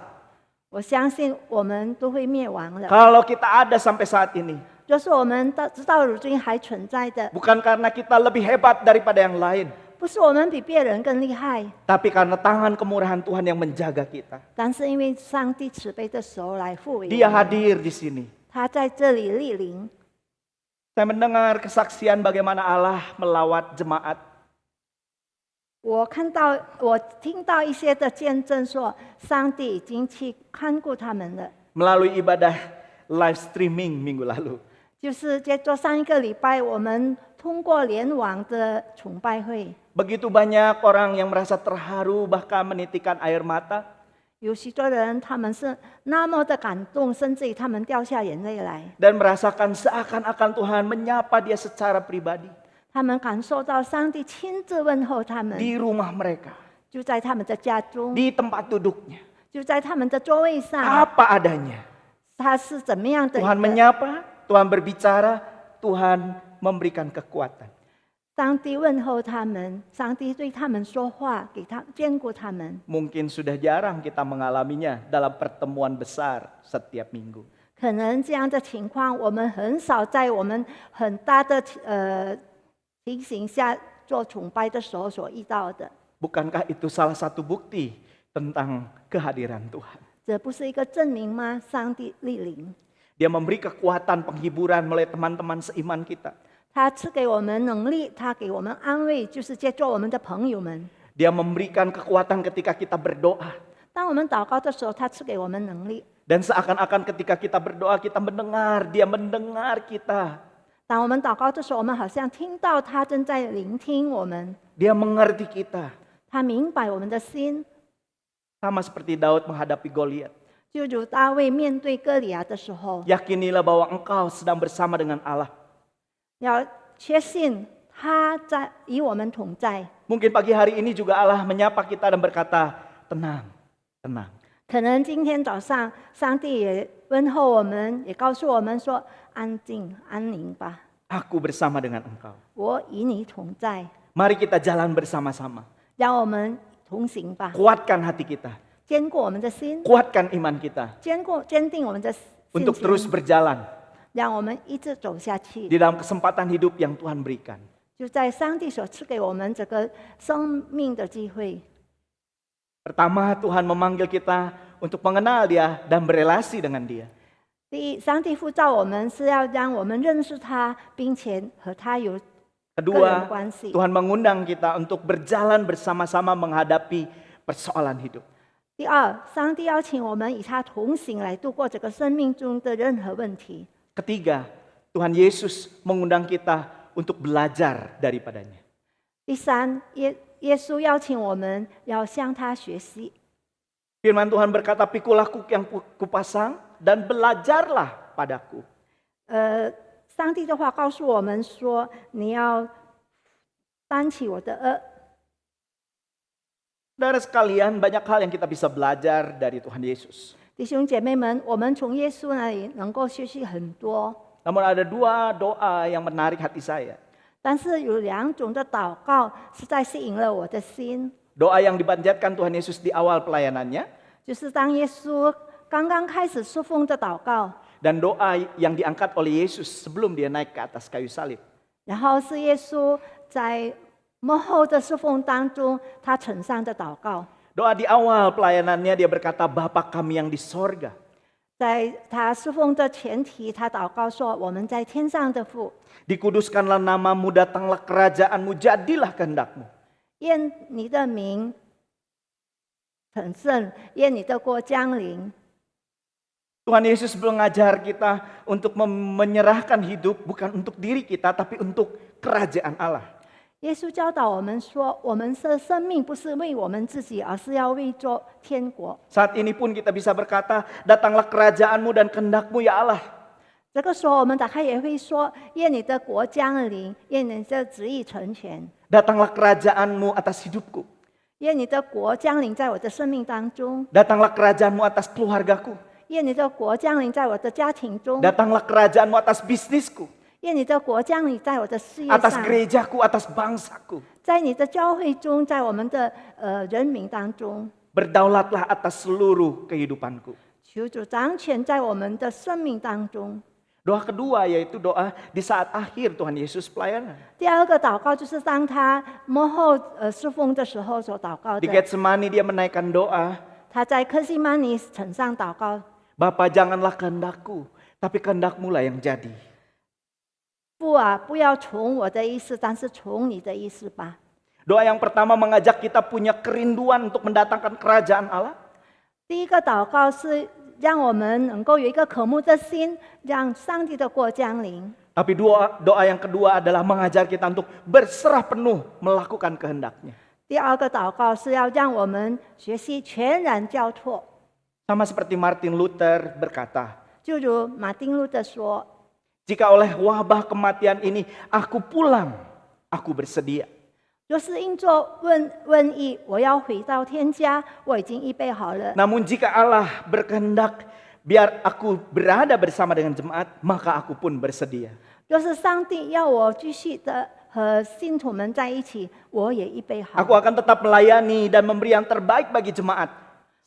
我相信我们都会灭亡了。 Kalau kita ada sampai saat ini, 若是我们直到如今还存在的， bukan karena kita lebih hebat daripada yang lain, 不是我们比别人更厉害， tapi karena tangan kemurahan Tuhan yang menjaga kita. 但是因为上帝慈悲的手来护卫我 Dia 们， hadir di sini. 他在这里莅临。 Saya mendengar kesaksian bagaimana Allah melawat jemaat. 我听到一些的见证说，上帝已经去看顾他们了。 Melalui ibadah live streaming minggu lalu. 就是接着上一个礼拜，我们通过联网的崇拜会， Begitu banyak orang yang merasa terharu bahkan menitikan air mata. 有许多人他们是那么的感动，甚至于他们掉下眼泪来。 Dan merasakan seakan-akan Tuhan menyapa dia secara pribadi. 他们感受到上帝亲自问候他们， Di rumah mereka. 就在他们的家中， Di tempat duduknya. 就在他们的座位上， Apa adanya. 他是怎么样的一 Tuhan 个？ menyapa, Tuhan berbicara, Tuhan memberikan kekuatan. 上帝问候他们，上帝对他们说话，给他眷顾他们。 Mungkin sudah jarang kita mengalaminya dalam pertemuan besar setiap minggu. 可能这样的情况，我们很少在我们很大的情形下做崇拜的时候所遇到的。 Bukankah itu salah satu bukti tentang kehadiran Tuhan? 这不是一个证明吗？上帝莅临， Dia memberi kekuatan penghiburan melalui teman-teman seiman kita. 他赐给我们能力，他给我们安慰，就是借助我们的朋友们。 Dia memberikan kekuatan ketika kita berdoa. 当我们祷告的时候，他赐给我们能力； Dan seakan-akan ketika kita berdoa kita mendengar, dia mendengar kita. 当我们祷告的时候，我们好像听到他正在聆听我们， Dia mengerti kita. 他明白我们的心。 Sama seperti Daud menghadapi Goliat. 就如大卫面对歌利亚的时候， Yakinilah bahwa engkau sedang bersama dengan Allah. 要确信他在与我们同在。 Mungkin pagi hari ini juga Allah menyapa kita dan berkata, tenang, tenang. 可能今天早上，上帝也问候我们，也告诉我们说：“安静、安宁吧， Aku bersama dengan engkau. 我与你同在。 Mari kita jalan bersama-sama. ”让我们同行吧， Kuatkan hati kita. 坚固我们的心， Kuatkan iman kita. 坚定我们的信 Untuk terus 心， berjalan 让我们一直走下去。 di dalam kesempatan hidup yang Tuhan berikan. 就在上帝所赐给我们这个生命的机会。 Pertama, Tuhan memanggil kita untuk mengenal Dia dan berelasi dengan Dia. 第一，上帝呼召我们是要让我们认识他，并且和他有个人 Kedua, 关系。 Tuhan mengundang kita untuk berjalan bersama-sama menghadapi persoalan hidup. 第二，上帝邀请我们与他同行，来度过这个生命中的任何问题。 Ketiga, Tuhan Yesus mengundang kita untuk belajar daripadanya. 第三，耶耶稣邀请我们要向他学习。 Firman Tuhan berkata, pikulah kuk yang kupasang dan belajarlah padaku. 上帝的话告诉我们说，你要担起我的轭。 Saudara sekalian, banyak hal yang kita bisa belajar dari Tuhan Yesus. 弟兄姐妹们，我们从耶稣那里能够学习很多， Namun ada dua doa yang menarik hati saya. 但是有2种的祷告实在吸引了我的心。 Doa yang dipanjatkan Tuhan Yesus di awal pelayanannya, 就是当耶稣刚刚开始侍奉的祷告， dan doa yang diangkat oleh Yesus sebelum dia naik ke atas kayu salib. 然后是耶稣在幕后的侍奉当中，他呈上的祷告。 Doa di awal pelayanannya dia berkata, Bapa kami yang di sorga. 在他侍奉的前提，他祷告说：“我们在天上的父， Dikuduskanlah namamu, datanglah kerajaanmu, jadilah kehendakmu. 愿你的名成圣，愿你的国降临。” Tuhan Yesus mengajar kita untuk menyerahkan hidup bukan untuk diri kita, tapi untuk kerajaan Allah. 耶稣教导我们说，我们的生命不是为我们自己，而是要为做天国。 Saat ini pun kita bisa berkata, datanglah kerajaanmu dan kehendakmu ya Allah. 这个时候，我们打开也会说：“愿你的国降临，愿你的旨意成全， Datanglah kerajaanmu atas hidupku. 愿你的国降临在我的生命当中， Datanglah kerajaanmu atas keluargaku. 愿你的国降临在我的家庭中， Datanglah kerajaanmu atas bisnisku. 愿你的国降临在我的事业 Atas 上， gerejaku, atas bangsaku. 在你的教会中，在我们的人民当中， Berdaulatlah atas seluruh kehidupanku. 求主掌权在我们的生命当中。” Doa kedua yaitu doa di saat akhir Tuhan Yesus pelayanan. 第二个祷告就是当他幕后侍奉的时候所祷告 Di 的。 Getsemani dia menaikkan doa, 他在克西曼尼城上祷告 Bapa janganlah kehendakku, tapi kehendakmu lah yang jadi.：“ 父啊，不要从我的意思，但是从你的意思吧。” Doa yang pertama mengajak kita punya kerinduan untuk mendatangkan kerajaan Allah. 第一个祷告是让我们能够有一个渴慕的心，让上帝的国降临。 Tapi doa yang kedua adalah mengajar kita untuk berserah penuh melakukan kehendaknya. 第二个祷告是要让我们学习全然交托， Sama seperti Martin Luther berkata, 就如马丁路德说：“ jika oleh wabah kematian ini aku pulang, aku bersedia. 若是因着瘟疫，我要回到天家，我已经预备好了。 Namun jika Allah berkehendak biar aku berada bersama dengan jemaat, maka aku pun bersedia. 若是上帝要我继续的和信徒们在一起，我也预备好。 Aku akan tetap melayani dan memberi yang terbaik bagi jemaat,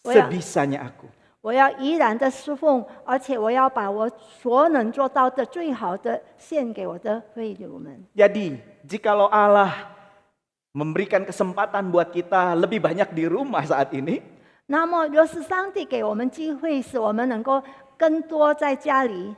sebisanya aku. 我要依然的侍奉，而且我要把我所能做到的最好的献给我的会友们。 Jadi, jikalau Allah memberikan kesempatan buat kita lebih banyak di rumah saat ini, 那么，若是上帝给我们机会，使我们能够更多在家里，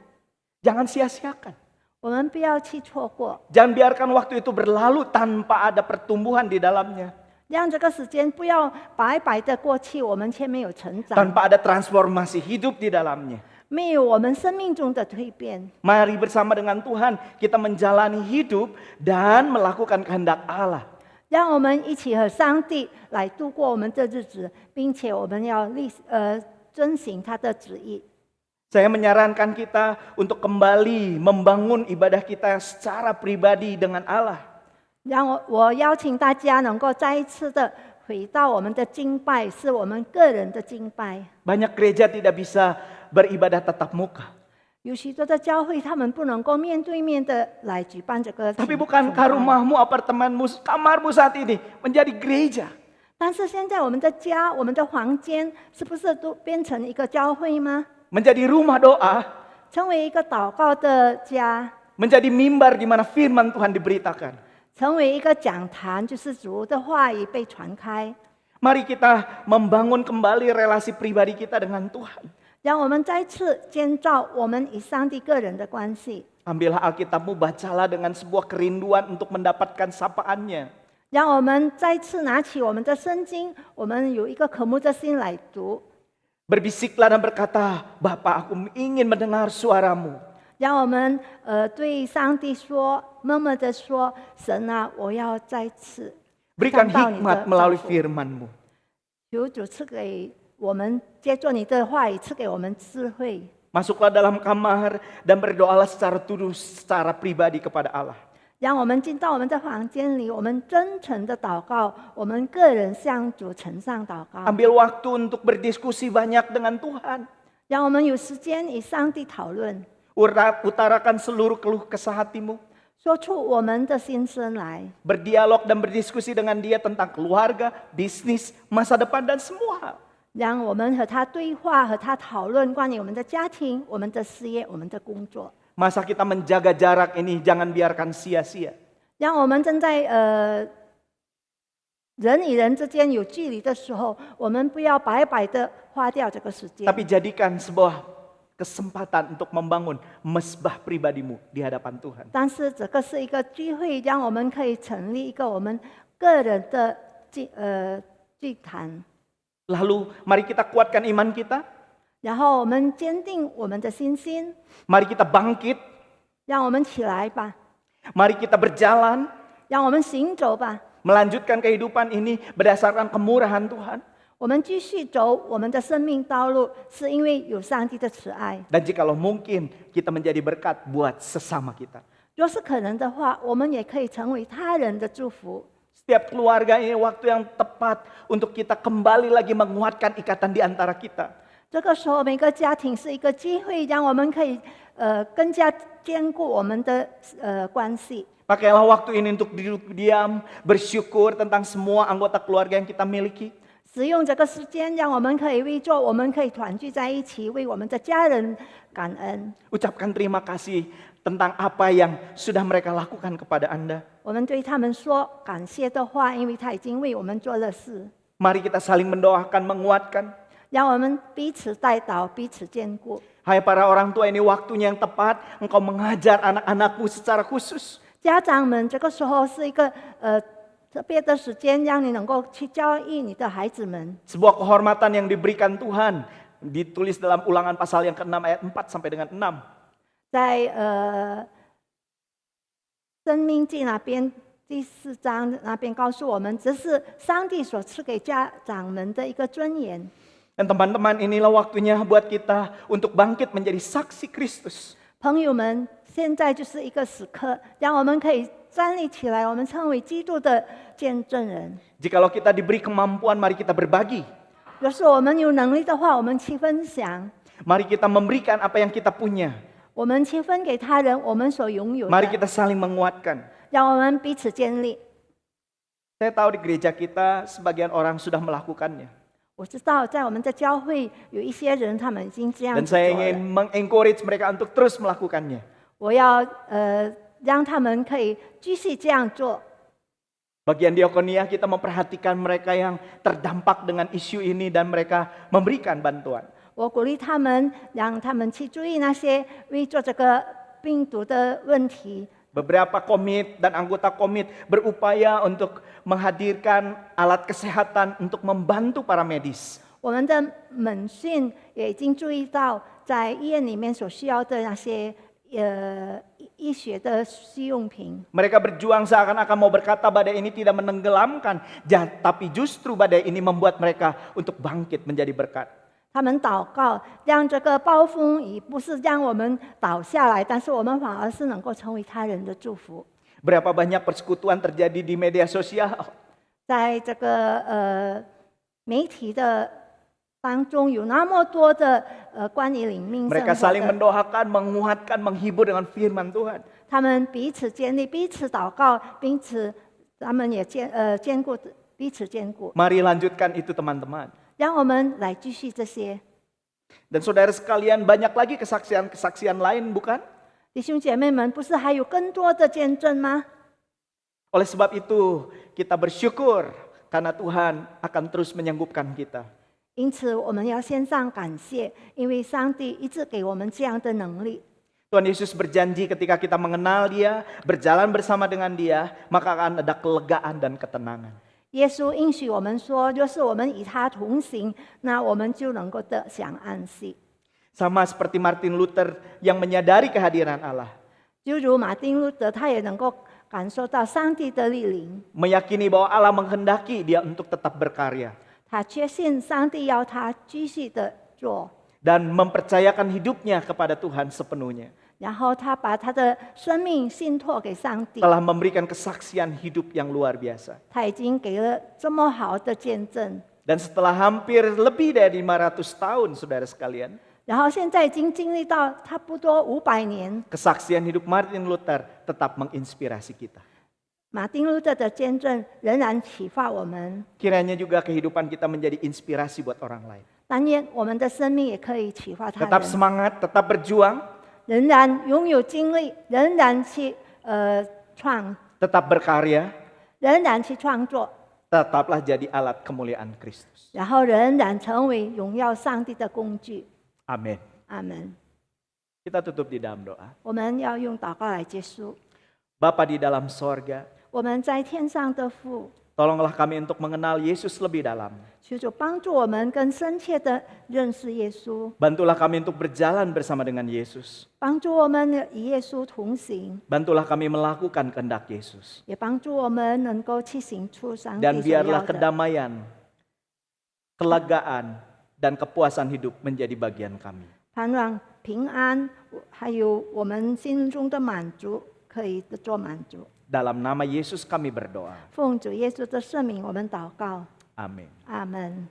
jangan sia-siakan. 我们不要去错过， Jangan biarkan waktu itu berlalu tanpa ada pertumbuhan di dalamnya, 让这个时间不要白白的过去，我们却没有成长， tanpa ada transformasi hidup di dalamnya. 没有我们生命中的蜕变。 Mari bersama dengan Tuhan kita menjalani hidup dan melakukan kehendak Allah. 让我们一起和上帝来度过我们的日子，并且我们要遵行他的旨意。 Saya menyarankan kita untuk kembali membangun ibadah kita secara pribadi dengan Allah. 让我邀请大家能够再一次的回到我们的敬拜，是我们个人的敬拜。 Banyak gereja tidak bisa beribadah tatap muka. 有许多的教会，他们不能够面对面的来举办这个。 Tapi bukankah rumahmu, apartemenmu, kamarmu saat ini menjadi gereja? 但是现在我们的家、我们的房间，是不是都变成一个教会吗？ Menjadi rumah doa, 成为一个祷告的家， menjadi mimbar di mana firman Tuhan diberitakan. 成为一个讲坛，就是主的话语被传开。 Mari kita membangun kembali relasi pribadi kita dengan Tuhan. 让我们再次建造我们与上帝个人的关系。 Ambillah Alkitabmu, bacalah dengan sebuah kerinduan untuk mendapatkan sapaannya. 让我们再次拿起我们的圣经，我们有一个渴慕的心来读。 Berbisiklah dan berkata, Bapa aku ingin mendengar suaramu. 让我们对上帝说，默默的说：“神啊，我要再次。” Berikan 看到你 hikmat 的 melalui 造福。 firman-Mu. 求主赐给我们，借助你的话语赐给我们智慧。 Masuklah dalam kamar dan berdoalah secara tulus, secara pribadi kepada Allah. 让我们进到我们的房间里，我们真诚的祷告，我们个人向主呈上祷告， Ambil waktu untuk berdiskusi banyak dengan Tuhan. 让我们有时间与上帝讨论， Utarakan seluruh keluh kesah hatimu. 说出我们的心声来， Berdialog dan berdiskusi dengan dia tentang keluarga, bisnis, masa depan dan semua hal. 让我们和他对话，和他讨论关于我们的家庭、我们的事业、我们的工作。 Masa kita menjaga jarak ini jangan biarkan sia-sia. 让我们正在人与人之间有距离的时候，我们不要白白的花掉这个时间， Tapi jadikan sebuah kesempatan untuk membangun mesbah pribadimu di hadapan Tuhan. 但是这个是一个机会，让我们可以成立一个我们个人的祭坛， Lalu mari kita kuatkan iman kita. 然后我们坚定我们的信心， Mari kita bangkit. 让我们起来吧， Mari kita berjalan. 让我们行走吧， Melanjutkan kehidupan ini berdasarkan kemurahan Tuhan. 我们继续走我们的生命道路，是因为有上帝的慈爱。 Dan jikalau mungkin kita menjadi berkat buat sesama kita. 若是可能的话，我们也可以成为他人的祝福。 Setiap keluarga ini waktu yang tepat untuk kita kembali lagi menguatkan ikatan di antara kita. 这个时候，每个家庭是一个机会，让我们可以更加坚固我们的关系。 Pakailah waktu ini untuk duduk diam, bersyukur tentang semua anggota keluarga yang kita miliki. 使用这个时间，让我们可以为做，我们可以团聚在一起，为我们的家人感恩。 Ucapkan terima kasih tentang apa yang sudah mereka lakukan kepada Anda. 我们对他们说感谢的话，因为他已经为我们做了事。 Mari kita saling mendoakan, menguatkan. 让我们彼此代祷，彼此坚固。 Hai para orang tua, ini waktunya yang tepat engkau mengajar anak-anakmu secara khusus. 家长们，这个时候是一个特别的时间，让你能够去教育你的孩子们。 Sebuah kehormatan yang diberikan Tuhan ditulis dalam Ulangan pasal yang ke-6 ayat 4 sampai dengan 6. 在生命记那边第4章那边告诉我们，这是上帝所赐给家长们的一个尊严。 Dan teman-teman, inilah waktunya buat kita untuk bangkit menjadi saksi Kristus. 朋友们，现在就是一个时刻，让我们可以站立起来，我们成为基督的见证人。 Jikalau kita diberi kemampuan, mari kita berbagi. 若是我们有能力的话，我们去分享， Mari kita memberikan apa yang kita punya. 我们去分给他人我们所拥有 Mari 的， kita saling menguatkan. 让我们彼此建立。 Saya tahu di gereja kita sebagian orang sudah melakukannya. 我知道在我们的教会有一些人，他们已经这样 Dan 子做 saya 了。 ingin mengencourage mereka untuk terus melakukannya. 我要让他们可以继续这样做。 Bagian diakonia kita memperhatikan mereka yang terdampak dengan isu ini dan mereka memberikan bantuan. 我鼓励他们，让他们去注意那些为做这个病毒的问题。 Beberapa komit dan anggota komit berupaya untuk menghadirkan alat kesehatan untuk membantu para medis. 我们的门训也已经注意到，在医院里面所需要的那些医学的试用品。 Mereka berjuang seakan-akan mau berkata badai ini tidak menenggelamkan, tapi justru badai ini membuat mereka untuk bangkit menjadi berkat. 他们祷告，让这个暴风雨不是让我们倒下来，但是我们反而是能够成为他人的祝福。 Berapa banyak persekutuan terjadi di media sosial. 在这个媒体的当中，有那么多的关于灵命生 Mereka 活 saling 的， mendoakan, menguatkan, menghibur dengan firman Tuhan. 他们彼此建立、彼此祷告，彼此他们也坚固彼此坚固。 Mari lanjutkan itu teman-teman. 让我们来继续这些。 Dan saudara sekalian, banyak lagi kesaksian-kesaksian lain, bukan? 弟兄姐妹们，不是还有更多的见证吗？ Oleh sebab itu, kita bersyukur karena Tuhan akan terus menyanggupkan kita. 因此，我们要献上感谢，因为上帝一直给我们这样的能力。 Tuhan Yesus berjanji ketika kita mengenal Dia, berjalan bersama dengan Dia, maka akan ada kelegaan dan ketenangan. 耶稣应许我们说，若是我们与他同行，那我们就能够得享安息。 Sama seperti Martin Luther yang menyadari kehadiran Allah. 就如马丁路德，他也能够感受到上帝的莅临， meyakini bahwa Allah menghendaki dia untuk tetap berkarya, 他确信上帝要他继续的做， dan mempercayakan hidupnya kepada Tuhan sepenuhnya. 然后他把他的生命信托给上帝， Telah memberikan kesaksian hidup yang luar biasa. 他已经给了这么好的见证， Dan setelah hampir lebih dari 500 tahun, saudara sekalian, 然后现在已经经历到差不多500年， kesaksian hidup Martin Luther tetap menginspirasi kita. 马丁路德的见证仍然启发我们， Kiranya juga kehidupan kita menjadi inspirasi buat orang lain. 但愿我们的生命也可以启发他 Tetap 人， semangat, tetap berjuang, 仍然拥有精力，仍然去tetap berkarya, 仍然去创作， tetaplah jadi alat kemuliaan Kristus. 然后仍然成为荣耀上帝的工具。 Amin. 阿门。 Kita tutup di dalam doa. 我们要用祷告来结束。 Bapa di dalam sorga, 我们在天上的父， tolonglah kami untuk mengenal Yesus lebih dalam. 求主帮助我们更深切的认识耶稣， Bantulah kami untuk berjalan bersama dengan Yesus. 帮助我们与耶稣同行， Bantulah kami melakukan kehendak Yesus. 也帮助我们能够去行出上帝 Dan 所要 biarlah 的。 kedamaian, kelegaan, dan kepuasan hidup menjadi bagian kami. 盼望平安，还有我们心中的满足，可以做满足。 Dalam nama Yesus kami berdoa. 奉主耶稣的圣名，我们祷告， Amin. 阿门。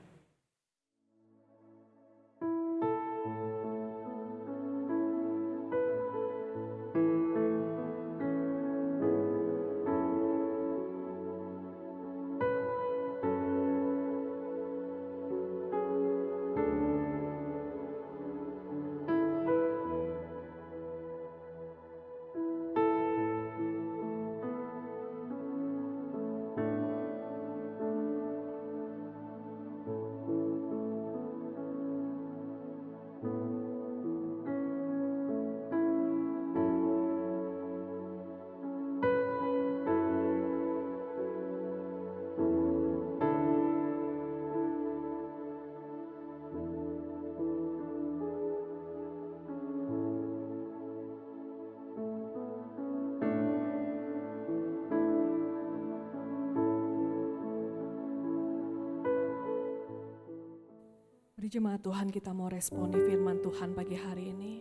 Mari jemaat Tuhan, kita mau responi firman Tuhan pagi hari ini.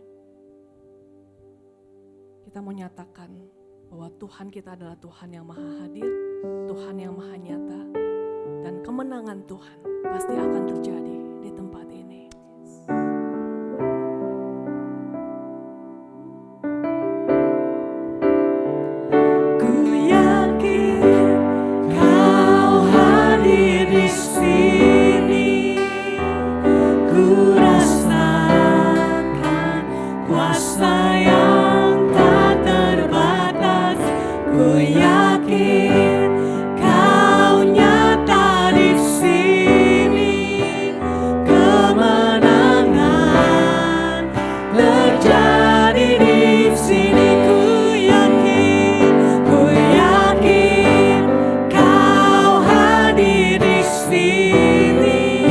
Kita mau nyatakan bahwa Tuhan kita adalah Tuhan yang maha hadir, Tuhan yang maha nyata, dan kemenangan Tuhan pasti akan terjadi di tempat ini. Ku yakin Kau hadir di sini. Ku rasakan kuasa yang tak terbatas. Ku yakin Kau nyata di sini. Kemenangan terjadi di sini. Ku yakin Kau hadir di sini.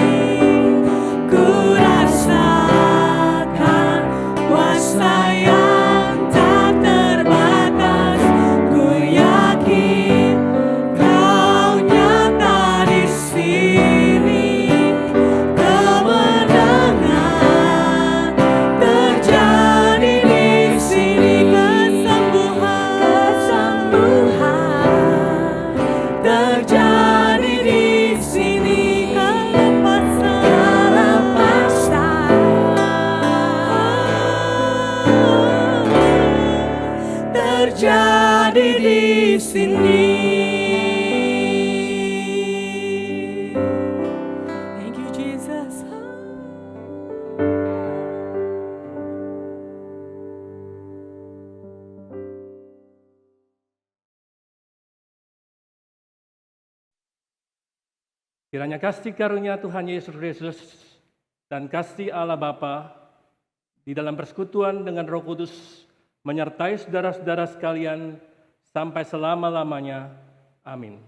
Ku rasakan kuasa yang tak terbatas. Ku yakin Kau nyata di sini. Kemenangan terjadi di sini. Kesembuhan terjadi di sini. Terjadi di sini. Thank you, Jesus. Kiranya kasih karunia Tuhan Yesus Kristus dan kasih Allah Bapa di dalam persekutuan dengan Roh Kudus menyertai saudara-saudara sekalian sampai selama-lamanya. Amin.